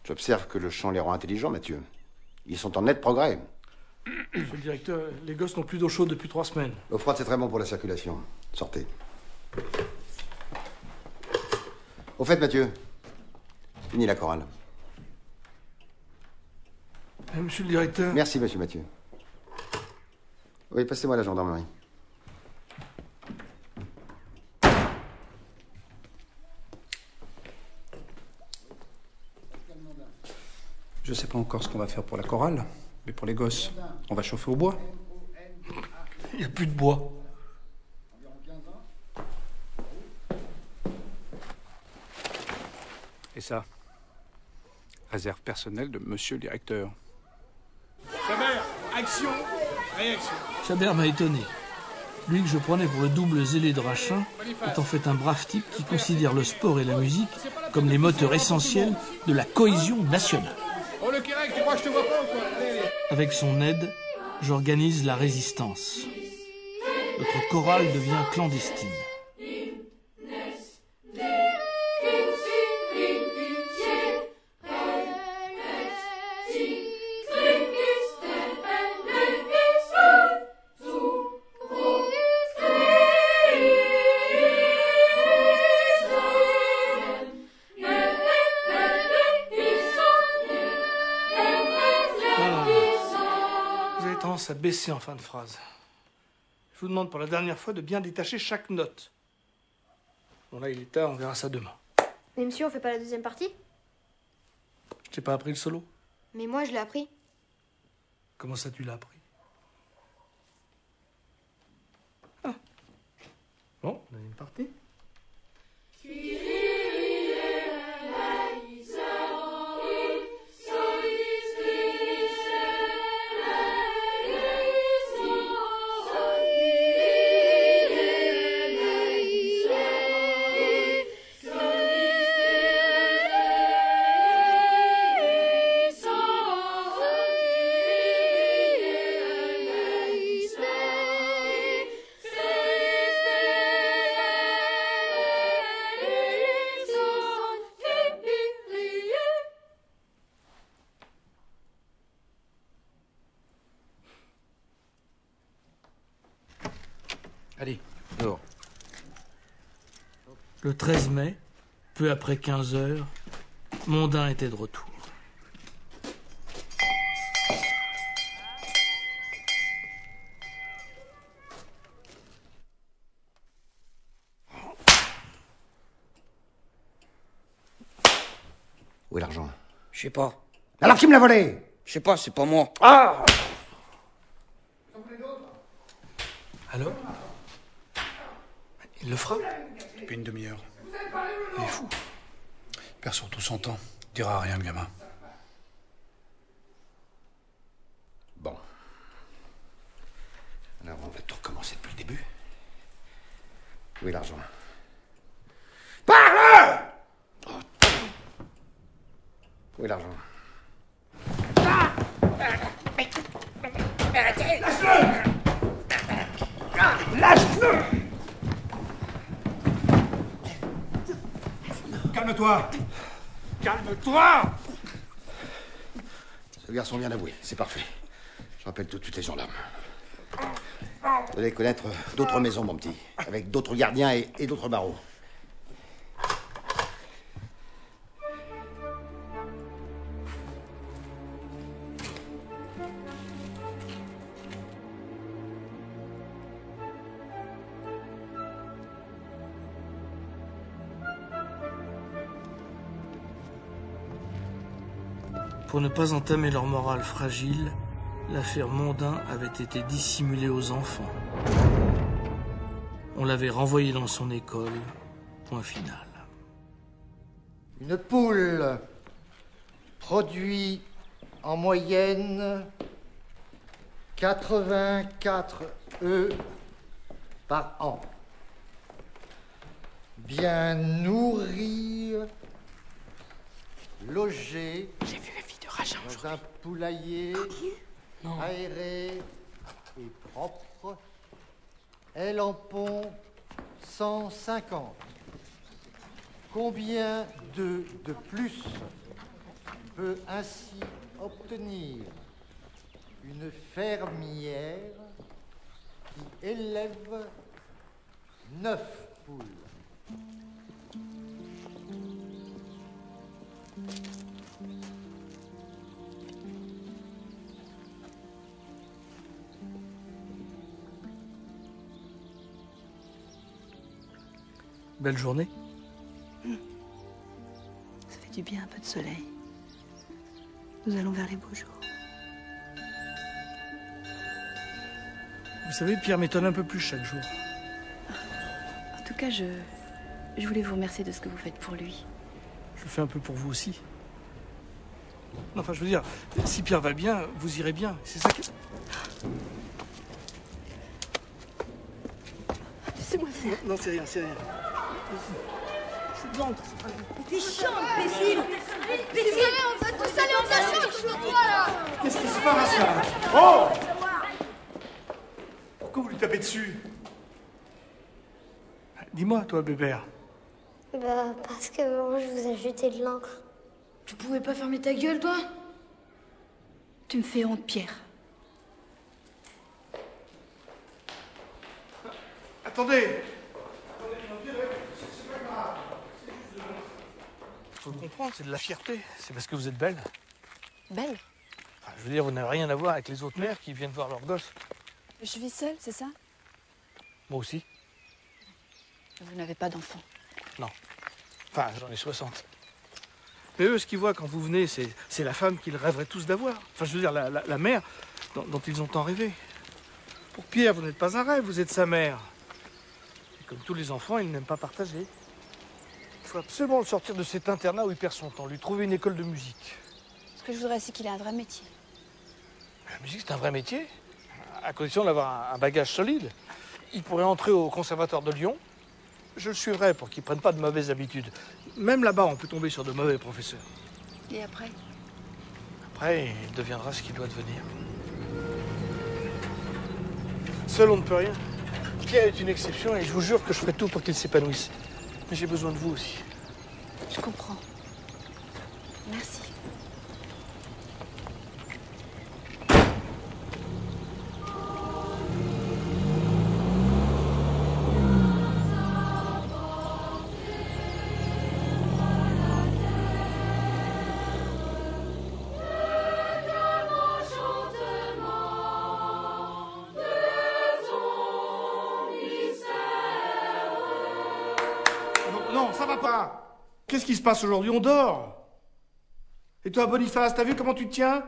J'observe que le chant les rend intelligents, Mathieu. Ils sont en net progrès. Monsieur le directeur, les gosses n'ont plus d'eau chaude depuis 3 semaines. L'eau froide, c'est très bon pour la circulation. Sortez. Au fait, Mathieu, fini la chorale. Monsieur le directeur... Merci, monsieur Mathieu. Oui, passez-moi la gendarmerie. Je sais pas encore ce qu'on va faire pour la chorale, mais pour les gosses, on va chauffer au bois. Il n'y a plus de bois. Et ça, réserve personnelle de monsieur le directeur. Chabert, action, réaction. Chabert m'a étonné. Lui que je prenais pour le double zélé de Rachin est en fait un brave type qui considère le sport et la musique comme les moteurs essentiels de la cohésion nationale. Oh le Quérec, tu crois que je te vois pas ou quoi? Avec son aide, j'organise la résistance. Notre chorale devient clandestine. À baisser en fin de phrase. Je vous demande pour la dernière fois de bien détacher chaque note. Bon là il est tard, on verra ça demain. Mais monsieur, on fait pas la deuxième partie? Je t'ai pas appris le solo? Mais moi, je l'ai appris. Comment ça tu l'as appris? Ah. Bon, on a une partie. Allez, dehors. Le 13 mai, peu après 15 heures, Mondain était de retour. Où est l'argent? Je sais pas. Alors qui me l'a volé? Je sais pas, c'est pas moi. Ah! Alors? Il le fera? Depuis une demi-heure. Il est fou. Il perd surtout son temps. Il dira rien, le gamin. Bon. Alors on va tout recommencer depuis le début. Où est l'argent? Parle! Où est l'argent? Lâche-le! Lâche-le! Calme-toi! Calme-toi! Ce garçon vient d'avouer, c'est parfait. Je rappelle tout de suite les gendarmes. Vous allez connaître d'autres maisons, mon petit, avec d'autres gardiens et d'autres barreaux. Pour ne pas entamer leur morale fragile, l'affaire Mondain avait été dissimulée aux enfants. On l'avait renvoyé dans son école. Point final. Une poule produit en moyenne 84 œufs par an. Bien nourrie, logée dans un poulailler aéré et propre, elle en pond 150. Combien d'œufs de plus peut ainsi obtenir une fermière qui élève 9 poules? Belle journée. Ça fait du bien un peu de soleil. Nous allons vers les beaux jours. Vous savez, Pierre m'étonne un peu plus chaque jour. En tout cas, je voulais vous remercier de ce que vous faites pour lui. Je le fais un peu pour vous aussi. Non, enfin, je veux dire, si Pierre va bien, vous irez bien. C'est ça que... Laissez-moi faire. Non, c'est rien, c'est rien. C'est bon. Tu chantes, imbécile. Imbécile, on va tous aller en cachot contre toi, là. Qu'est-ce qui se passe, là? Oh! Pourquoi vous lui tapez dessus? Dis-moi, toi, Bébert. Bah, parce que je vous ai jeté de l'encre. Tu pouvais pas fermer ta gueule, toi? Tu me fais honte, Pierre. Attendez. C'est pas grave. Faut le comprendre, c'est de la fierté. C'est parce que vous êtes belle. Belle? Enfin, je veux dire, vous n'avez rien à voir avec les autres mères qui viennent voir leurs gosses. Je vis seule, c'est ça? Moi aussi. Vous n'avez pas d'enfant. Non. Enfin, j'en ai 60. Mais eux, ce qu'ils voient quand vous venez, c'est la femme qu'ils rêveraient tous d'avoir. Enfin, je veux dire, la mère dont ils ont tant rêvé. Pour Pierre, vous n'êtes pas un rêve, vous êtes sa mère. Et comme tous les enfants, il n'aime pas partager. Il faut absolument le sortir de cet internat où il perd son temps, lui trouver une école de musique. Ce que je voudrais, c'est qu'il ait un vrai métier. La musique, c'est un vrai métier, à condition d'avoir un bagage solide. Il pourrait entrer au Conservatoire de Lyon. Je le suivrai pour qu'il ne prenne pas de mauvaises habitudes. Même là-bas, on peut tomber sur de mauvais professeurs. Et après? Après, il deviendra ce qu'il doit devenir. Seul, on ne peut rien. Pierre est une exception et je vous jure que je ferai tout pour qu'il s'épanouisse. Mais j'ai besoin de vous aussi. Je comprends. Merci. Non, ça va pas. Qu'est-ce qui se passe aujourd'hui? On dort. Et toi, Boniface, t'as vu comment tu te tiens?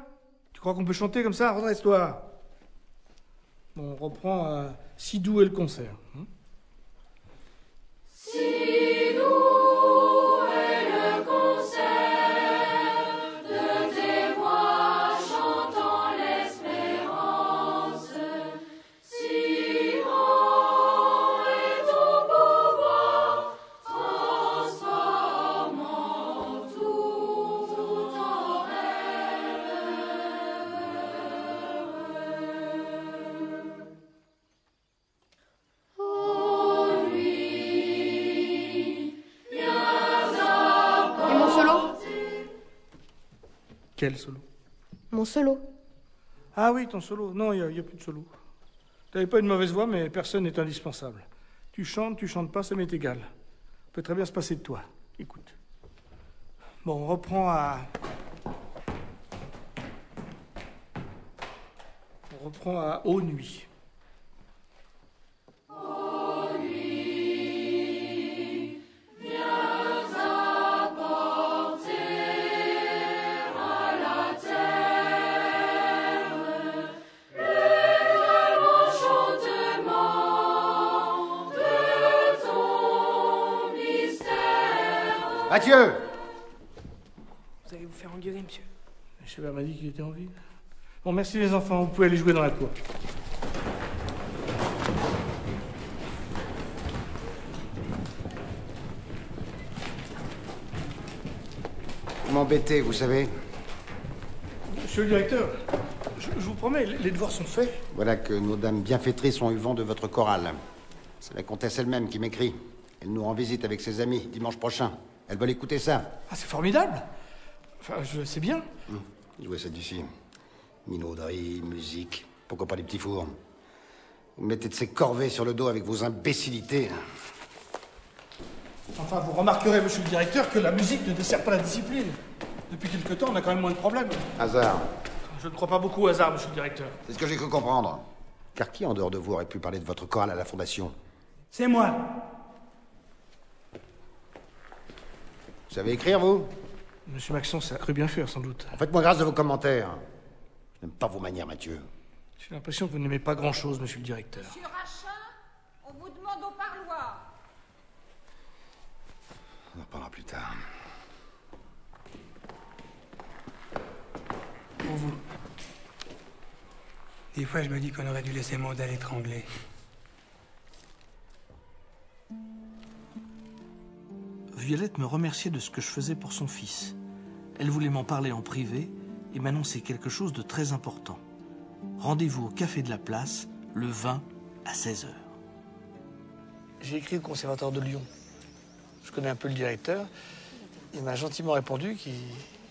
Tu crois qu'on peut chanter comme ça? Redresse-toi. Bon, on reprend à Sidou et le concert. Sidou et le concert de tes voix chantant l'espérance. Si grand est ton pouvoir, transformant tout en rêve. Oh nuit, viens Et mon solo? Quel solo? Mon solo. Ah oui, ton solo. Non, il n'y a plus de solo. T'avais pas une mauvaise voix, mais personne n'est indispensable. Tu chantes pas, ça m'est égal. On peut très bien se passer de toi. Écoute. Bon, on reprend à... Ô nuit. Ô nuit, viens apporter à la terre le enchantement de ton mystère. Mathieu! Vous allez vous faire engueuler, monsieur. Chébert m'a dit qu'il était en ville. Bon, merci les enfants, vous pouvez aller jouer dans la cour. Vous m'embêtez, vous savez. Monsieur le directeur, je vous promets, les devoirs sont faits. Voilà que nos dames bienfaitrices ont eu vent de votre chorale. C'est la comtesse elle-même qui m'écrit. Elle nous rend visite avec ses amis dimanche prochain. Elles veulent écouter ça. Ah, c'est formidable. Enfin, c'est bien. Jouez ça d'ici. Minauderie, musique, pourquoi pas les petits fours. Vous mettez de ces corvées sur le dos avec vos imbécilités. Enfin, vous remarquerez, monsieur le directeur, que la musique ne dessert pas la discipline. Depuis quelque temps, on a quand même moins de problèmes. Hasard. Je ne crois pas beaucoup au hasard, monsieur le directeur. C'est ce que j'ai cru comprendre. Car qui, en dehors de vous, aurait pu parler de votre chorale à la Fondation? C'est moi. Vous savez écrire, vous? Monsieur Maxence a cru bien faire, sans doute. Faites-moi grâce de vos commentaires. Je n'aime pas vos manières, Mathieu. J'ai l'impression que vous n'aimez pas grand-chose, monsieur le directeur. Monsieur Rachin, on vous demande au parloir. On en parlera plus tard. Pour vous. Des fois, je me dis qu'on aurait dû laisser Monda l'étrangler. Violette me remerciait de ce que je faisais pour son fils. Elle voulait m'en parler en privé et m'annoncer quelque chose de très important. Rendez-vous au Café de la Place, le 20 à 16h. J'ai écrit au conservatoire de Lyon. Je connais un peu le directeur. Il m'a gentiment répondu qu'il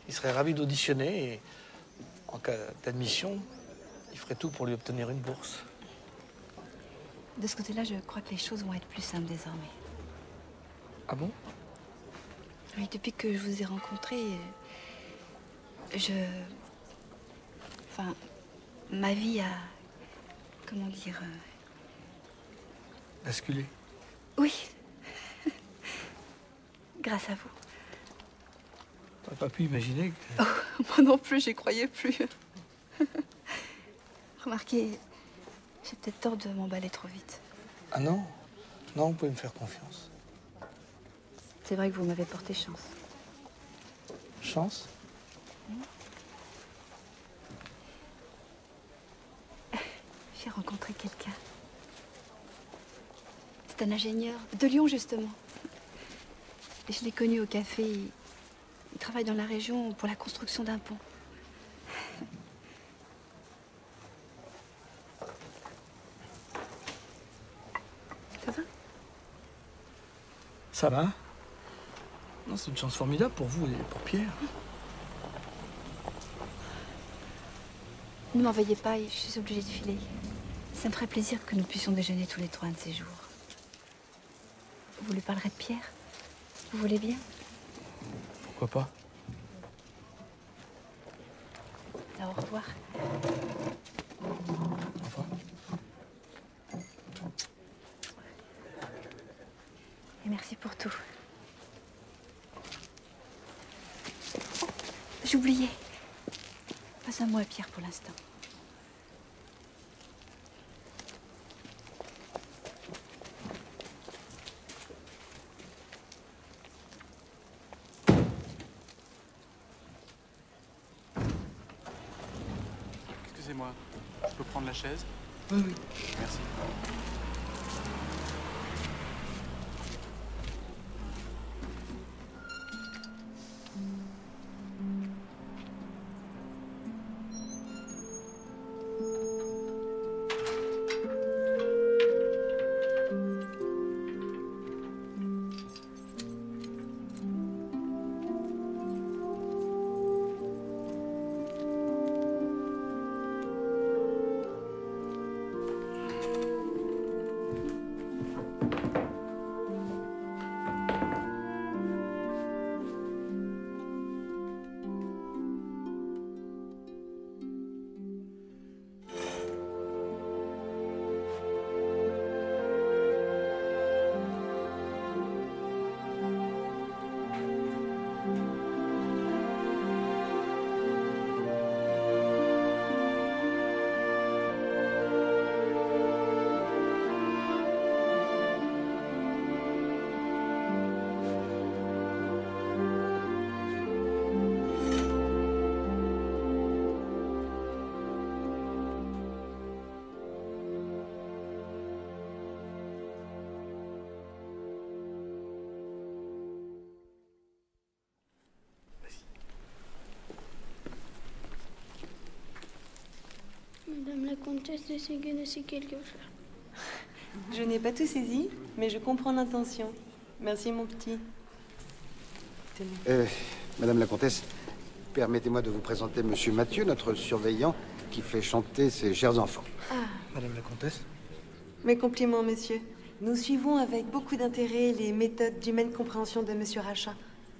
serait ravi d'auditionner et en cas d'admission, il ferait tout pour lui obtenir une bourse. De ce côté-là, je crois que les choses vont être plus simples désormais. Ah bon? Oui, depuis que je vous ai rencontré, Enfin, ma vie a... Comment dire... Basculé? Oui. Grâce à vous. T'aurais pas pu imaginer que... Oh, moi non plus, j'y croyais plus. Remarquez, j'ai peut-être tort de m'emballer trop vite. Ah non? Non, vous pouvez me faire confiance. C'est vrai que vous m'avez porté chance. Chance? J'ai rencontré quelqu'un. C'est un ingénieur de Lyon, justement. Et je l'ai connu au café. Il travaille dans la région pour la construction d'un pont. Ça va? Ça va? Non, c'est une chance formidable pour vous et pour Pierre. Ne m'en veuillez pas, je suis obligée de filer. Ça me ferait plaisir que nous puissions déjeuner tous les trois un de ces jours. Vous lui parlerez de Pierre? Vous voulez bien? Pourquoi pas? Alors, au revoir. Au revoir. Et merci pour tout. Oh, j'oubliais. Pas un mot à Pierre pour l'instant. Excusez-moi, je peux prendre la chaise? Oui, oui. Merci. Madame la comtesse de Séguin, c'est quelque chose. Je n'ai pas tout saisi, mais je comprends l'intention. Merci, mon petit. Tenez. Madame la comtesse, permettez-moi de vous présenter Monsieur Mathieu, notre surveillant, qui fait chanter ses chers enfants. Ah, Madame la comtesse? mes compliments, monsieur. Nous suivons avec beaucoup d'intérêt les méthodes d'humaine compréhension de Monsieur Rachin,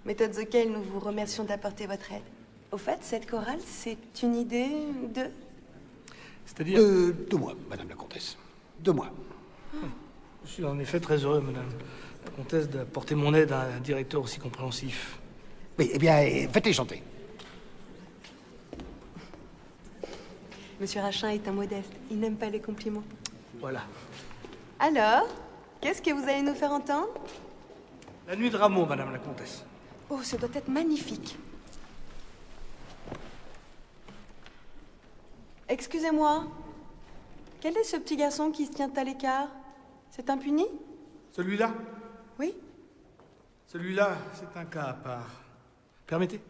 méthodes auxquelles nous vous remercions d'apporter votre aide. Au fait, cette chorale, c'est une idée de... C'est-à-dire... De moi, Madame la comtesse. De moi. Je suis en effet très heureux, Madame la comtesse, d'apporter mon aide à un directeur aussi compréhensif. Oui, eh bien, faites-les chanter. Monsieur Rachin est un modeste. Il n'aime pas les compliments. Voilà. Alors, qu'est-ce que vous allez nous faire entendre? La nuit de Rameau, madame la comtesse. Oh, ce doit être magnifique. Excusez-moi. Quel est ce petit garçon qui se tient à l'écart? C'est un puni? Celui-là? Oui. Celui-là, c'est un cas à part. Permettez?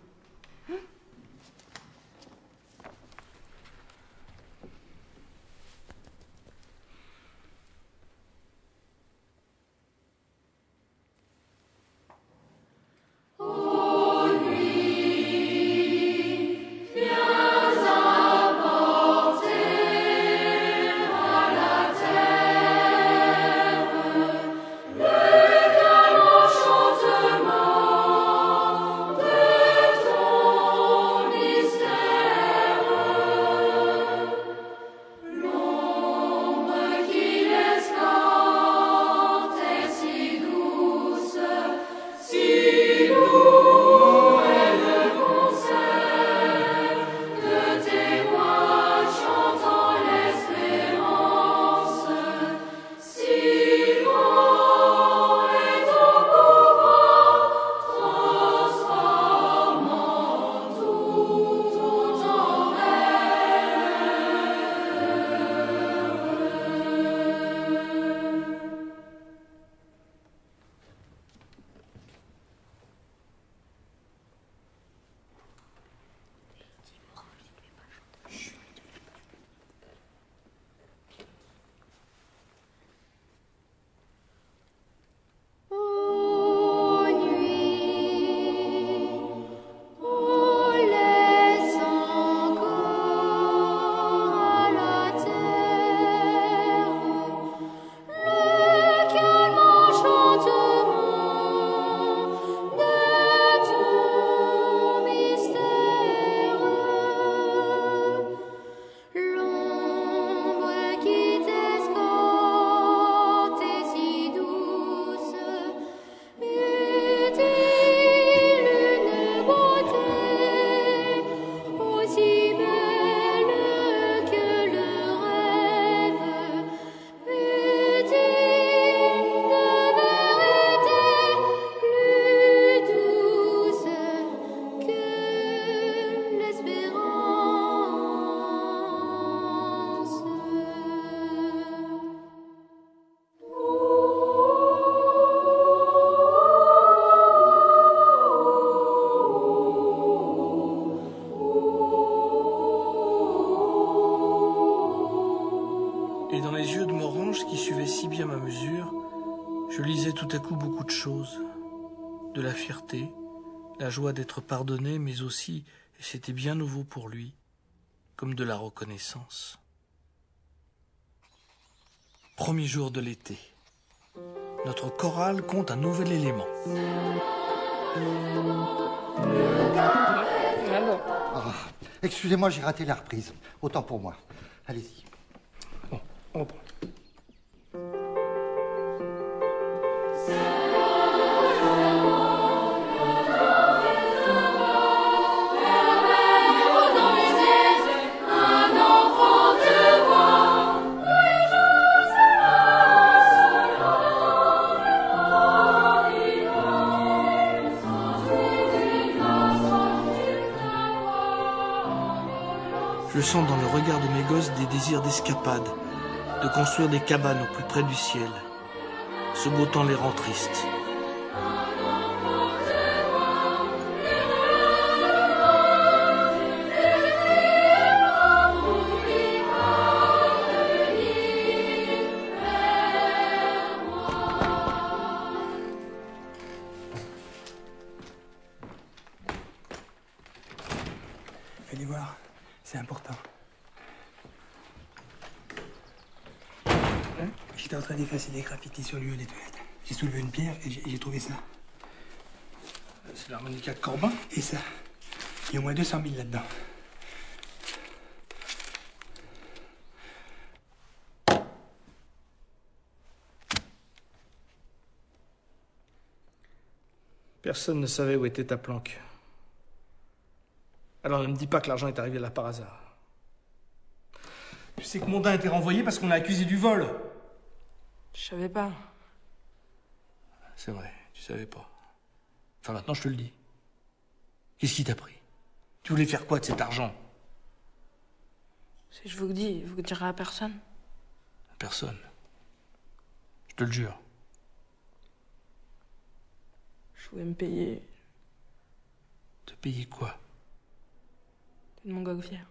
Et dans les yeux de Morange, qui suivait si bien ma mesure, je lisais tout à coup beaucoup de choses. De la fierté, la joie d'être pardonné, mais aussi, et c'était bien nouveau pour lui, comme de la reconnaissance. Premier jour de l'été. Notre chorale compte un nouvel élément. Ah, excusez-moi, j'ai raté la reprise. Autant pour moi. Allez-y. Bon, on reprend. Je sens dans le regard de mes gosses des désirs d'escapade, de construire des cabanes au plus près du ciel. Ce beau temps les rend tristes. Venez voir, c'est important. J'étais en train d'effacer des graffitis sur le lieu des toilettes. J'ai soulevé une pierre et j'ai trouvé ça. C'est l'harmonica de Corbin. Et ça. Il y a au moins 200 000 là-dedans. Personne ne savait où était ta planque. Alors ne me dis pas que l'argent est arrivé là par hasard. Tu sais que Mondin a été renvoyé parce qu'on l'a accusé du vol. Je savais pas. C'est vrai, tu savais pas. Enfin, maintenant, je te le dis. Qu'est-ce qui t'a pris? Tu voulais faire quoi de cet argent? Si je vous le dis, vous le direz à personne. Personne. Je te le jure. Je voulais me payer Te payer quoi? une montgolfière.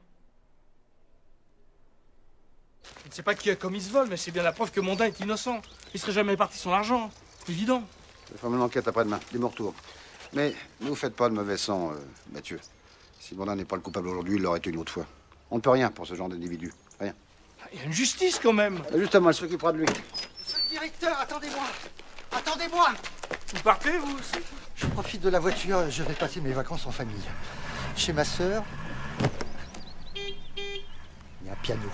Je ne sais pas qui a commis ce vol, mais c'est bien la preuve que Mondin est innocent. Il serait jamais parti son argent. Évident. Je vais faire une enquête après-demain. Dis-moi retour. Mais ne vous faites pas de mauvais sang, Mathieu. Si Mondin n'est pas le coupable aujourd'hui, il l'aurait été une autre fois. On ne peut rien pour ce genre d'individu. Rien. Il y a une justice quand même. Justement, elle s'occupera de lui. Monsieur le directeur, attendez-moi. Attendez-moi. Vous partez, vous aussi? Je profite de la voiture, je vais passer mes vacances en famille. Chez ma sœur, il y a un piano.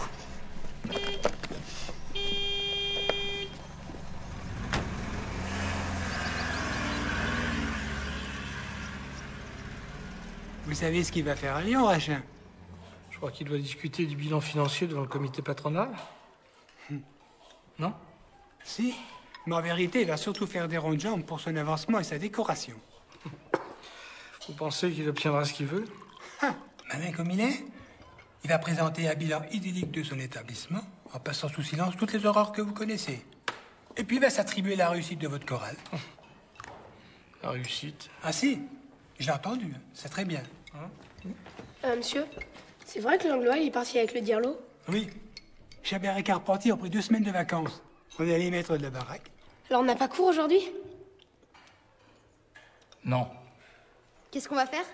Vous savez ce qu'il va faire à Lyon, Rachin? Je crois qu'il doit discuter du bilan financier devant le comité patronal. Non? Si, mais en vérité, il va surtout faire des ronds de jambes pour son avancement et sa décoration. Vous pensez qu'il obtiendra ce qu'il veut? Malin comme il est, il va présenter un bilan idyllique de son établissement en passant sous silence toutes les horreurs que vous connaissez. Et puis il va s'attribuer la réussite de votre chorale. La réussite? Ah si, j'ai entendu, c'est très bien. Monsieur, c'est vrai que l'Anglois il est parti avec le Dirlo? Oui, Chabert et Carpentier ont pris 2 semaines de vacances. On est allé mettre de la baraque. Alors on n'a pas cours aujourd'hui? Non. Qu'est-ce qu'on va faire?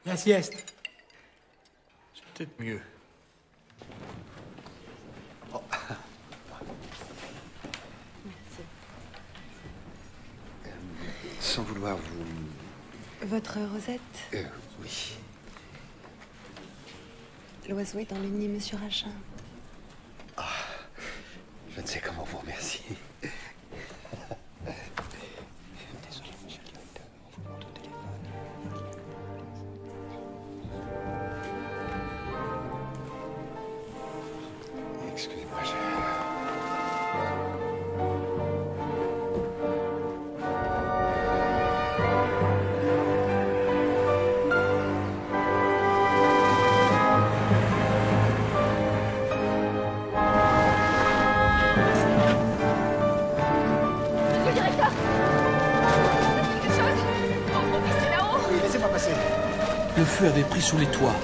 La sieste. C'est peut-être mieux. Oh. Sans vouloir vous... Votre Rosette? Oui. L'oiseau est dans le nid, monsieur Rachin. Je ne sais comment vous remercier. Désolé, monsieur le directeur, on vous demande au téléphone. Excusez-moi, Monsieur le directeur! Quelque chose? Mon fils est là-haut! Oui, laissez-moi passer. Le feu avait pris sous les toits.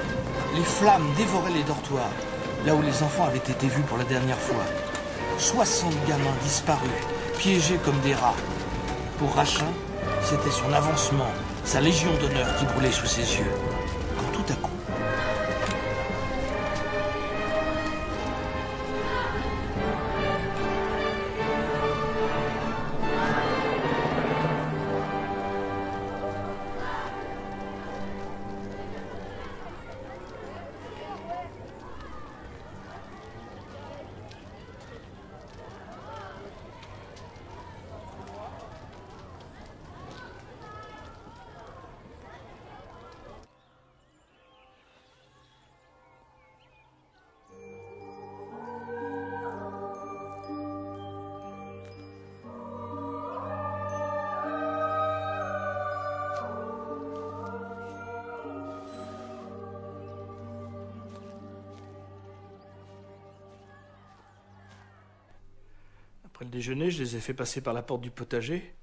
Les flammes dévoraient les dortoirs, là où les enfants avaient été vus pour la dernière fois. 60 gamins disparus, piégés comme des rats. Pour Rachin, c'était son avancement, sa légion d'honneur qui brûlait sous ses yeux. Quand tout à coup... Après le déjeuner, je les ai fait passer par la porte du potager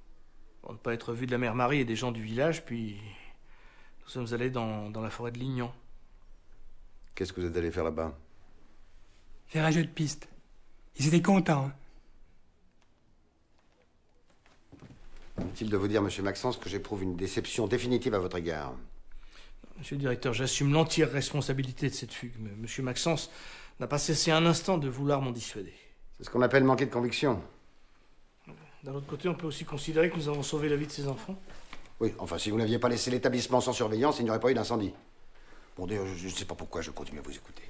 pour ne pas être vus de la mère Marie et des gens du village, puis nous sommes allés dans la forêt de Lignon. Qu'est-ce que vous êtes allé faire là-bas? Faire un jeu de piste. Ils étaient contents. Hein. Inutile de vous dire, monsieur Maxence, que j'éprouve une déception définitive à votre égard. Monsieur le directeur, j'assume l'entière responsabilité de cette fugue, mais monsieur Maxence n'a pas cessé un instant de vouloir m'en dissuader. C'est ce qu'on appelle manquer de conviction. D'un autre côté, on peut aussi considérer que nous avons sauvé la vie de ces enfants. Oui, enfin, si vous n'aviez pas laissé l'établissement sans surveillance, il n'y aurait pas eu d'incendie. Bon, d'ailleurs, je ne sais pas pourquoi je continue à vous écouter.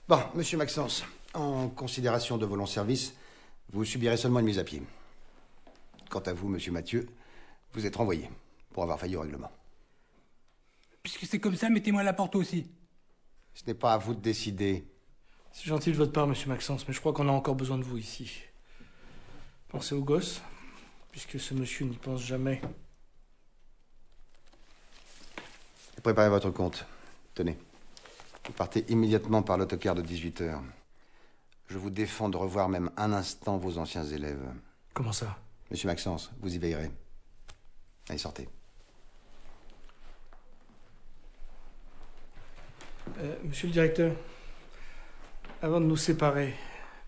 Bon, monsieur Maxence, en considération de vos longs services, vous subirez seulement une mise à pied. Quant à vous, monsieur Mathieu, vous êtes renvoyé pour avoir failli au règlement. Puisque c'est comme ça, mettez-moi à la porte aussi. Ce n'est pas à vous de décider. C'est gentil de votre part, monsieur Maxence, mais je crois qu'on a encore besoin de vous ici. Pensez aux gosses, puisque ce monsieur n'y pense jamais. Préparez votre compte. Tenez. Vous partez immédiatement par l'autocar de 18h. Je vous défends de revoir même un instant vos anciens élèves. Comment ça? Monsieur Maxence, vous y veillerez. Allez, sortez. Monsieur le directeur, avant de nous séparer,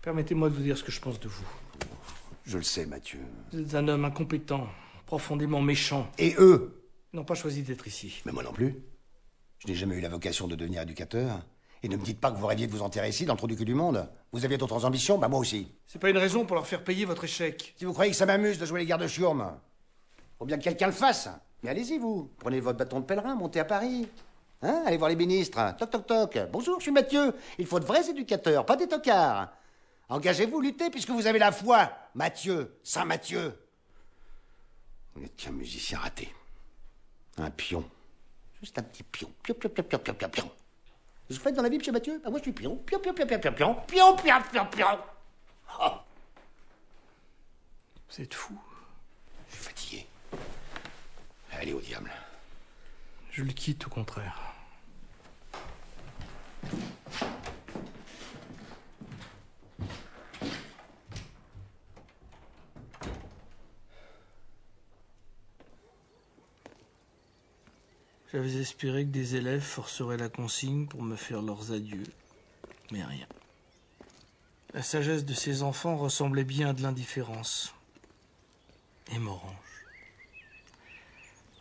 permettez-moi de vous dire ce que je pense de vous. Je le sais, Mathieu. Vous êtes un homme incompétent, profondément méchant. Et eux? N'ont pas choisi d'être ici. Mais moi non plus. Je n'ai jamais eu la vocation de devenir éducateur. Et ne me dites pas que vous rêviez de vous enterrer ici, dans le trou du cul du monde. Vous aviez d'autres ambitions? Bah moi aussi. C'est pas une raison pour leur faire payer votre échec. Si vous croyez que ça m'amuse de jouer les gardes chiourmes, faut bien que quelqu'un le fasse. Mais allez-y, vous. Prenez votre bâton de pèlerin, montez à Paris. Hein? Allez voir les ministres. Toc, toc, toc. Bonjour, je suis Mathieu. Il faut de vrais éducateurs, pas des tocards. Engagez-vous, luttez, puisque vous avez la foi. Mathieu, Saint Mathieu. Vous n'êtes qu'un musicien raté. Un pion. Juste un petit pion. Pion, pion, pion, pion, pion, pion, pion. Vous faites dans la vie, monsieur Mathieu? Bah moi, je suis pion. Pion, pion, pion, pion, pion, pion. Pion, pion, pion, pion. Oh. Vous êtes fou. Je suis fatigué. Allez au diable. Je le quitte, au contraire. J'avais espéré que des élèves forceraient la consigne pour me faire leurs adieux, mais rien. La sagesse de ces enfants ressemblait bien à de l'indifférence. Et Morange.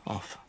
Enfin.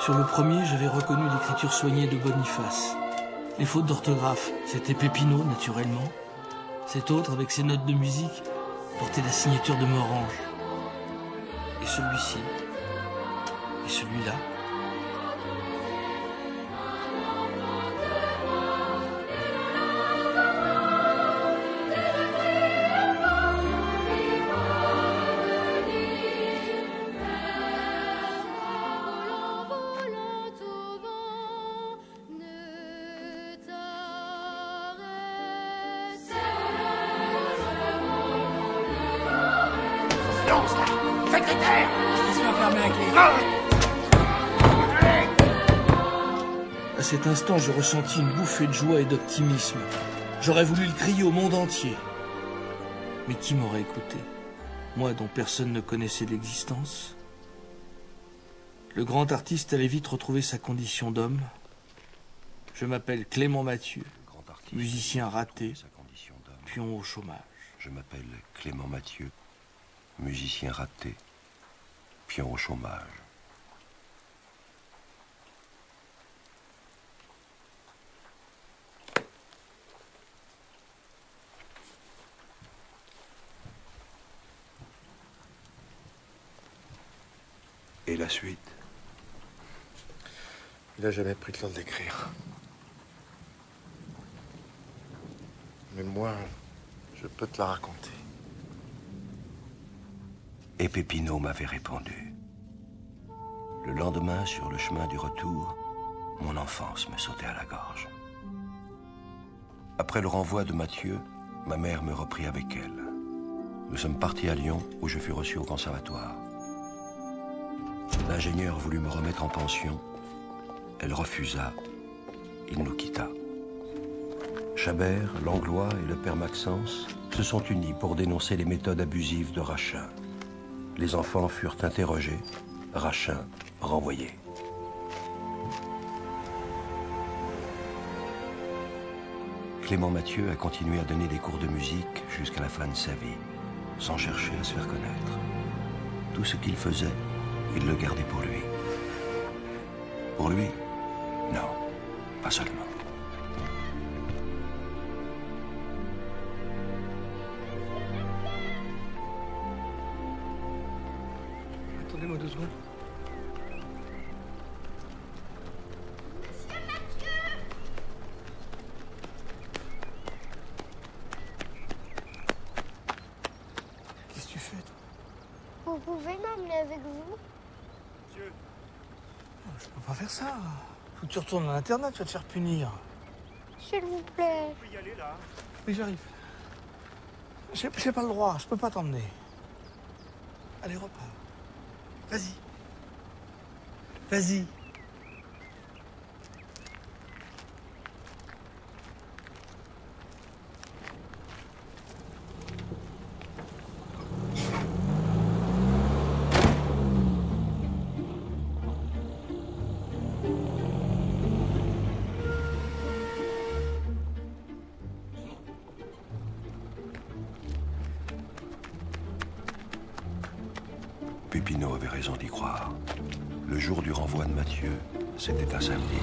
Sur le premier, j'avais reconnu l'écriture soignée de Boniface. Les fautes d'orthographe, c'était Pépinot, naturellement. Cet autre, avec ses notes de musique, portait la signature de Morange. Et celui-ci. Et celui-là. Faites les taire! Ils sont enfermés avec les... À cet instant, je ressentis une bouffée de joie et d'optimisme. J'aurais voulu le crier au monde entier. Mais qui m'aurait écouté? Moi dont personne ne connaissait l'existence. Le grand artiste allait vite retrouver sa condition d'homme. Je m'appelle Clément Mathieu, musicien raté, pion au chômage. Je m'appelle Clément Mathieu, musicien raté, pion au chômage. Et la suite? Il n'a jamais pris le temps de l'écrire. Mais moi, je peux te la raconter. Et Pépinot m'avait répondu. Le lendemain, sur le chemin du retour, mon enfance me sautait à la gorge. Après le renvoi de Mathieu, ma mère me reprit avec elle. Nous sommes partis à Lyon, où je fus reçu au conservatoire. L'ingénieur voulut me remettre en pension. Elle refusa. Il nous quitta. Chabert, Langlois et le père Maxence se sont unis pour dénoncer les méthodes abusives de Rachin. Les enfants furent interrogés, Rachin renvoyé. Clément Mathieu a continué à donner des cours de musique jusqu'à la fin de sa vie, sans chercher à se faire connaître. Tout ce qu'il faisait, il le gardait pour lui. Pour lui? Non, pas seulement. faire ça. Faut que tu retournes à l'internat, tu vas te faire punir. S'il vous plaît. On peut y aller là. Oui, j'arrive. J'ai pas le droit, je peux pas t'emmener. Allez, repars. Vas-y. Vas-y. Pépineau avait raison d'y croire. Le jour du renvoi de Mathieu, c'était un samedi.